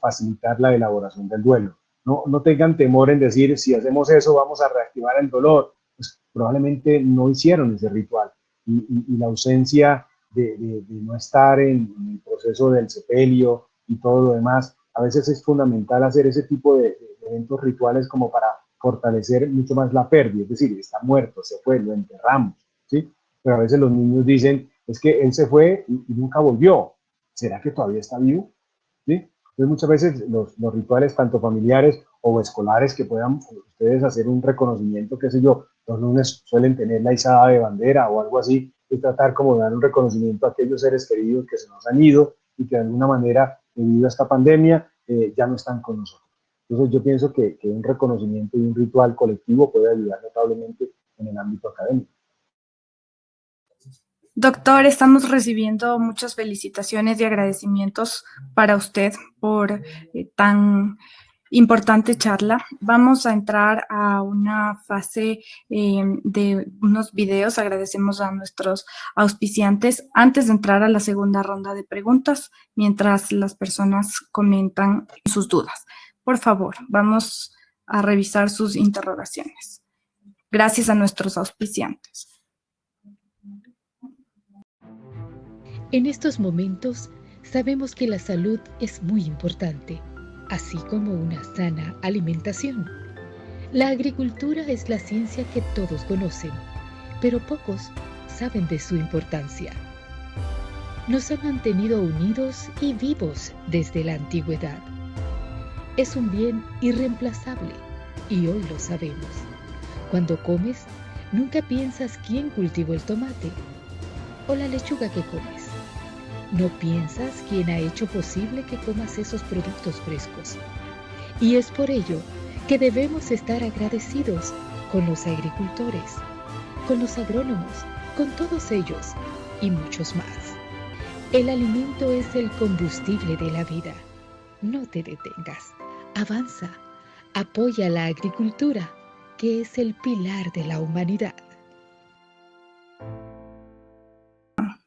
[SPEAKER 4] facilitar la elaboración del duelo. No tengan temor en decir, si hacemos eso vamos a reactivar el dolor. Pues probablemente no hicieron ese ritual. Y la ausencia de no estar en el proceso del sepelio y todo lo demás, a veces es fundamental hacer ese tipo de eventos rituales como para fortalecer mucho más la pérdida. Es decir, está muerto, se fue, lo enterramos, ¿sí? Pero a veces los niños dicen, es que él se fue y nunca volvió. ¿Será que todavía está vivo? ¿Sí? Entonces muchas veces los rituales tanto familiares o escolares que puedan ustedes hacer un reconocimiento, qué sé yo, los lunes suelen tener la izada de bandera o algo así, y tratar como de dar un reconocimiento a aquellos seres queridos que se nos han ido y que de alguna manera, debido a esta pandemia, ya no están con nosotros. Entonces yo pienso que un reconocimiento y un ritual colectivo puede ayudar notablemente en el ámbito académico.
[SPEAKER 3] Doctor, estamos recibiendo muchas felicitaciones y agradecimientos para usted por tan importante charla. Vamos a entrar a una fase de unos videos. Agradecemos a nuestros auspiciantes antes de entrar a la segunda ronda de preguntas, mientras las personas comentan sus dudas. Por favor, vamos a revisar sus interrogaciones. Gracias a nuestros auspiciantes.
[SPEAKER 2] En estos momentos sabemos que la salud es muy importante, así como una sana alimentación. La agricultura es la ciencia que todos conocen, pero pocos saben de su importancia. Nos ha mantenido unidos y vivos desde la antigüedad. Es un bien irreemplazable y hoy lo sabemos. Cuando comes, nunca piensas quién cultivó el tomate o la lechuga que comes. No piensas quién ha hecho posible que comas esos productos frescos. Y es por ello que debemos estar agradecidos con los agricultores, con los agrónomos, con todos ellos y muchos más. El alimento es el combustible de la vida. No te detengas, avanza, apoya la agricultura, que es el pilar de la humanidad.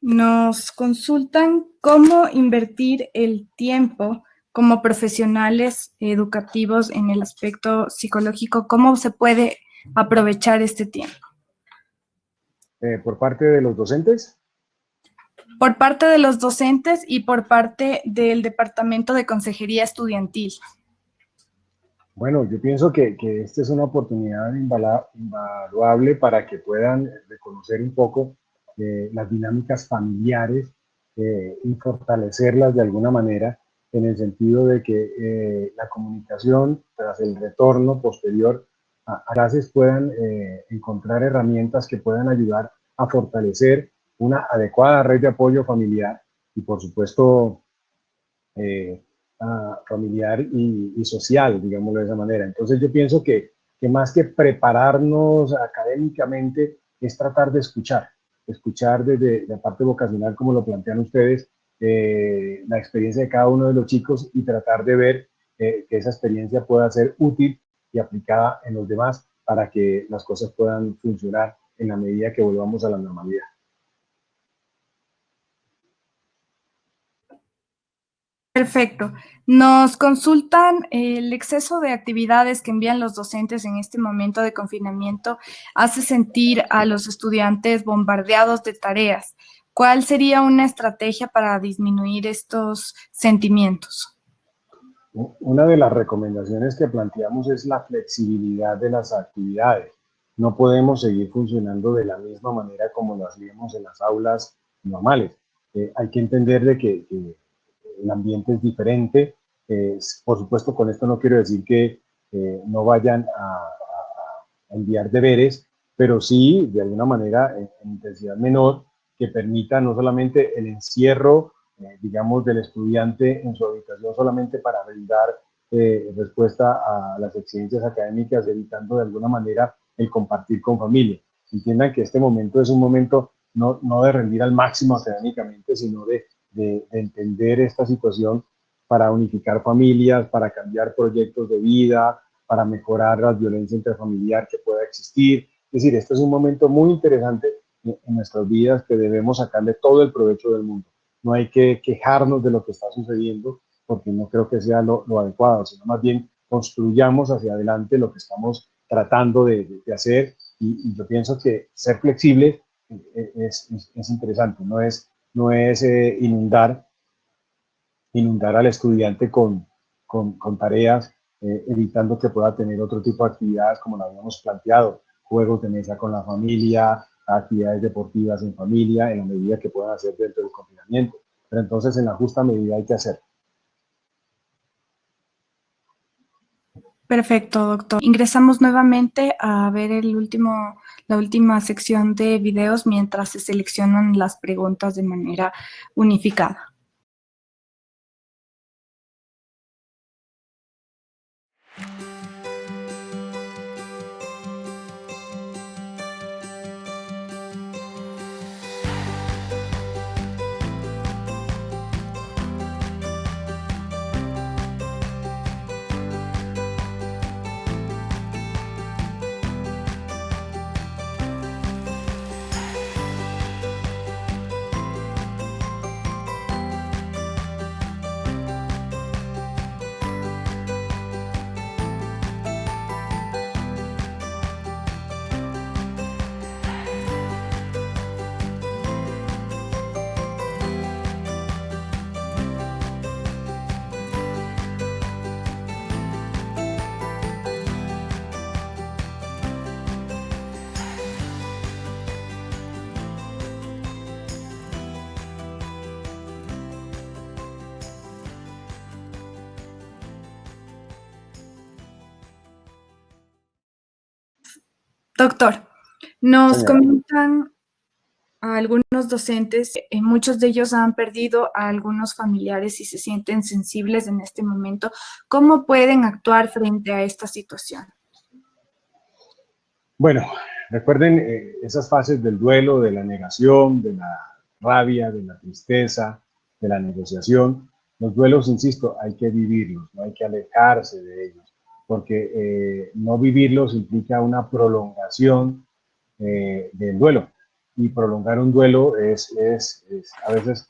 [SPEAKER 3] Nos consultan cómo invertir el tiempo como profesionales educativos en el aspecto psicológico, cómo se puede aprovechar este tiempo.
[SPEAKER 4] ¿Por parte de los docentes?
[SPEAKER 3] Por parte de los docentes y por parte del Departamento de Consejería Estudiantil.
[SPEAKER 4] Bueno, yo pienso que esta es una oportunidad invaluable para que puedan reconocer un poco las dinámicas familiares y fortalecerlas de alguna manera en el sentido de que la comunicación tras el retorno posterior a clases puedan encontrar herramientas que puedan ayudar a fortalecer una adecuada red de apoyo familiar y por supuesto familiar y social, digámoslo de esa manera. Entonces yo pienso que más que prepararnos académicamente es tratar de escuchar desde la parte vocacional, como lo plantean ustedes, la experiencia de cada uno de los chicos y tratar de ver que esa experiencia pueda ser útil y aplicada en los demás para que las cosas puedan funcionar en la medida que volvamos a la normalidad.
[SPEAKER 3] Perfecto. Nos consultan el exceso de actividades que envían los docentes en este momento de confinamiento hace sentir a los estudiantes bombardeados de tareas. ¿Cuál sería una estrategia para disminuir estos sentimientos?
[SPEAKER 4] Una de las recomendaciones que planteamos es la flexibilidad de las actividades. No podemos seguir funcionando de la misma manera como lo hacíamos en las aulas normales. Hay que entender de que el ambiente es diferente. Por supuesto, con esto no quiero decir que no vayan a enviar deberes, pero sí, de alguna manera, en intensidad menor, que permita no solamente el encierro, digamos, del estudiante en su habitación solamente para brindar respuesta a las exigencias académicas, evitando de alguna manera el compartir con familia. Entiendan que este momento es un momento no de rendir al máximo académicamente, sino de entender esta situación para unificar familias, para cambiar proyectos de vida, para mejorar la violencia intrafamiliar que pueda existir. Es decir, este es un momento muy interesante en nuestras vidas que debemos sacarle todo el provecho del mundo. No hay que quejarnos de lo que está sucediendo porque no creo que sea lo adecuado, sino más bien construyamos hacia adelante lo que estamos tratando de hacer y yo pienso que ser flexible es interesante, no es inundar al estudiante con tareas, evitando que pueda tener otro tipo de actividades como lo habíamos planteado, juegos de mesa con la familia, actividades deportivas en familia, en la medida que puedan hacer dentro del confinamiento. Pero entonces en la justa medida hay que hacer.
[SPEAKER 3] Perfecto, doctor. Ingresamos nuevamente a ver la última sección de videos mientras se seleccionan las preguntas de manera unificada. Doctor, nos comentan a algunos docentes, muchos de ellos han perdido a algunos familiares y se sienten sensibles en este momento. ¿Cómo pueden actuar frente a esta situación?
[SPEAKER 4] Bueno, recuerden esas fases del duelo, de la negación, de la rabia, de la tristeza, de la negociación. Los duelos, insisto, hay que vivirlos, no hay que alejarse de ellos, porque no vivirlos implica una prolongación del duelo. Y prolongar un duelo es a veces,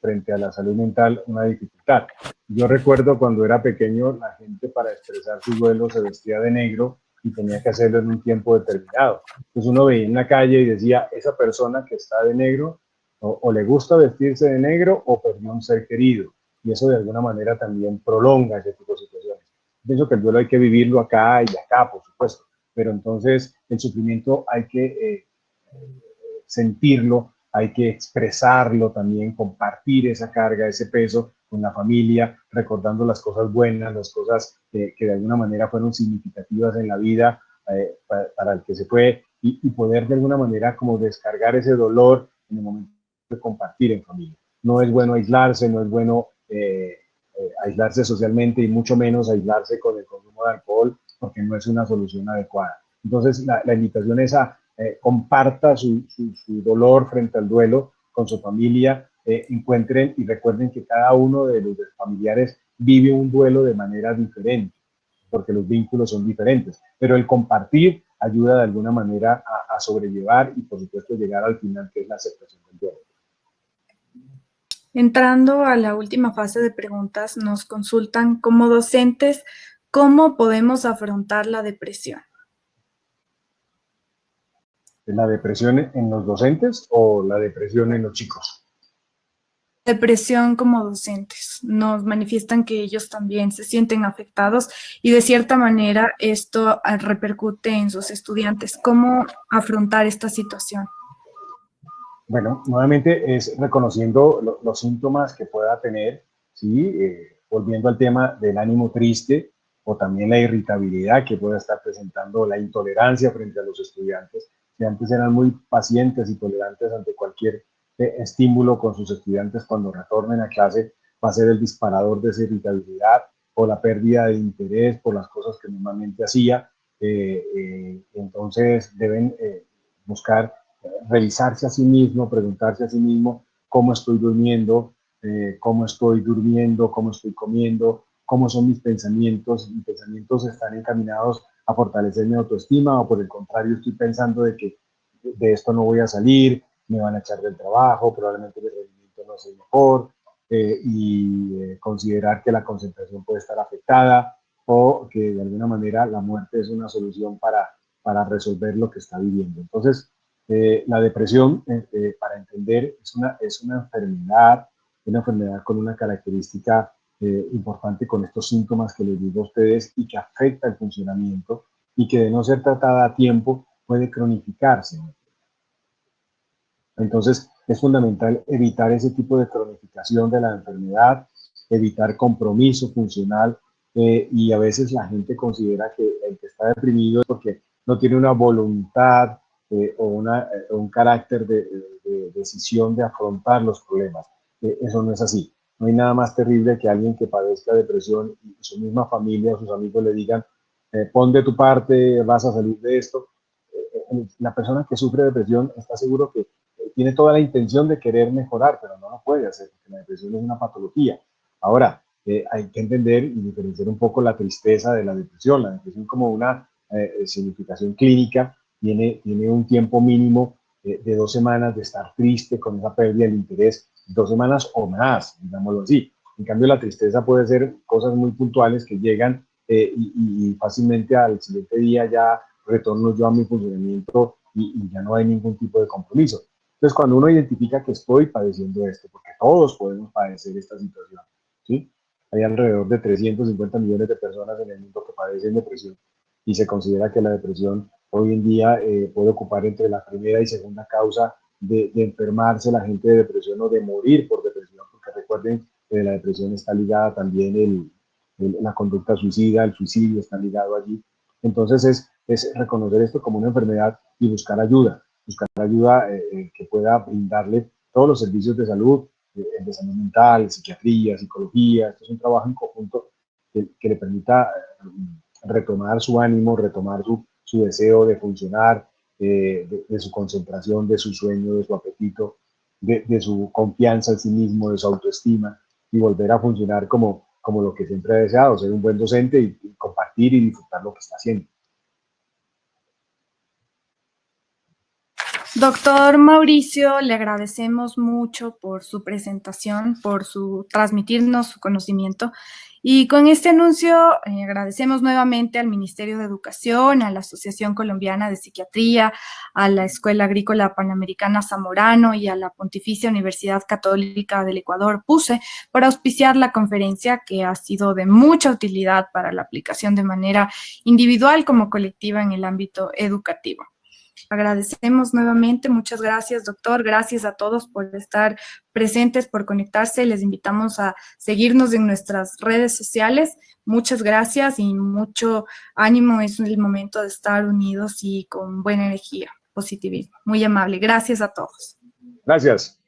[SPEAKER 4] frente a la salud mental, una dificultad. Yo recuerdo cuando era pequeño, la gente para expresar su duelo se vestía de negro y tenía que hacerlo en un tiempo determinado. Entonces uno veía en la calle y decía, esa persona que está de negro, o le gusta vestirse de negro o perdió un ser querido. Y eso de alguna manera también prolonga ese tipo de situaciones. Pienso que el duelo hay que vivirlo acá y acá, por supuesto, pero entonces el sufrimiento hay que sentirlo, hay que expresarlo también, compartir esa carga, ese peso, con la familia, recordando las cosas buenas, las cosas que de alguna manera fueron significativas en la vida para el que se fue, y poder de alguna manera como descargar ese dolor en el momento de compartir en familia. No es bueno aislarse, no es bueno aislarse socialmente, y mucho menos aislarse con el consumo de alcohol, porque no es una solución adecuada. Entonces, la invitación es a comparta su dolor frente al duelo con su familia, encuentren y recuerden que cada uno de los familiares vive un duelo de manera diferente, porque los vínculos son diferentes, pero el compartir ayuda de alguna manera a sobrellevar y, por supuesto, llegar al final, que es la aceptación del duelo.
[SPEAKER 3] Entrando a la última fase de preguntas, nos consultan como docentes, ¿cómo podemos afrontar la depresión?
[SPEAKER 4] ¿La depresión en los docentes o la depresión en los chicos?
[SPEAKER 3] Depresión como docentes. Nos manifiestan que ellos también se sienten afectados y de cierta manera esto repercute en sus estudiantes. ¿Cómo afrontar esta situación?
[SPEAKER 4] Bueno, nuevamente es reconociendo los síntomas que pueda tener, ¿sí? Volviendo al tema del ánimo triste, o también la irritabilidad que pueda estar presentando, la intolerancia frente a los estudiantes. Si antes eran muy pacientes y tolerantes ante cualquier estímulo con sus estudiantes, cuando retornen a clase va a ser el disparador de esa irritabilidad, o la pérdida de interés por las cosas que normalmente hacía. Entonces deben buscar revisarse a sí mismo, preguntarse a sí mismo cómo estoy durmiendo, cómo estoy comiendo, cómo son mis pensamientos. Mis pensamientos están encaminados a fortalecer mi autoestima, o por el contrario estoy pensando de que de esto no voy a salir, me van a echar del trabajo, probablemente el rendimiento no sea mejor, considerar que la concentración puede estar afectada, o que de alguna manera la muerte es una solución para resolver lo que está viviendo. Entonces, la depresión, para entender, es una enfermedad con una característica importante, con estos síntomas que les digo a ustedes, y que afecta el funcionamiento, y que de no ser tratada a tiempo puede cronificarse. Entonces, es fundamental evitar ese tipo de cronificación de la enfermedad, evitar compromiso funcional, y a veces la gente considera que el que está deprimido es porque no tiene una voluntad o un carácter de decisión de afrontar los problemas. Eso no es así. No hay nada más terrible que alguien que padezca depresión y su misma familia o sus amigos le digan, pon de tu parte, vas a salir de esto. La persona que sufre depresión está seguro que tiene toda la intención de querer mejorar, pero no lo puede hacer, porque la depresión es una patología. Ahora, hay que entender y diferenciar un poco la tristeza de la depresión. La depresión, como una significación clínica, tiene un tiempo mínimo de 2 semanas de estar triste, con esa pérdida del interés, 2 semanas o más, digámoslo así. En cambio, la tristeza puede ser cosas muy puntuales que llegan y fácilmente al siguiente día ya retorno yo a mi funcionamiento y ya no hay ningún tipo de compromiso. Entonces, cuando uno identifica que estoy padeciendo esto, porque todos podemos padecer esta situación, ¿sí? Hay alrededor de 350 millones de personas en el mundo que padecen depresión, y se considera que la depresión hoy en día puede ocupar entre la primera y segunda causa de enfermarse la gente de depresión, o de morir por depresión, porque recuerden que la depresión está ligada también la conducta suicida, el suicidio está ligado allí. Entonces es reconocer esto como una enfermedad y buscar ayuda que pueda brindarle todos los servicios de salud, de salud mental, psiquiatría, psicología. Esto es un trabajo en conjunto que le permita retomar su ánimo, retomar su deseo de funcionar, de su concentración, de su sueño, de su apetito, de su confianza en sí mismo, de su autoestima, y volver a funcionar como lo que siempre ha deseado, ser un buen docente y compartir y disfrutar lo que está haciendo.
[SPEAKER 3] Doctor Mauricio, le agradecemos mucho por su presentación, por transmitirnos su conocimiento. Y con este anuncio agradecemos nuevamente al Ministerio de Educación, a la Asociación Colombiana de Psiquiatría, a la Escuela Agrícola Panamericana Zamorano y a la Pontificia Universidad Católica del Ecuador, PUCE, por auspiciar la conferencia, que ha sido de mucha utilidad para la aplicación de manera individual como colectiva en el ámbito educativo. Agradecemos nuevamente, muchas gracias, doctor, gracias a todos por estar presentes, por conectarse. Les invitamos a seguirnos en nuestras redes sociales. Muchas gracias y mucho ánimo. Es el momento de estar unidos y con buena energía, positivismo. Muy amable. Gracias a todos.
[SPEAKER 4] Gracias.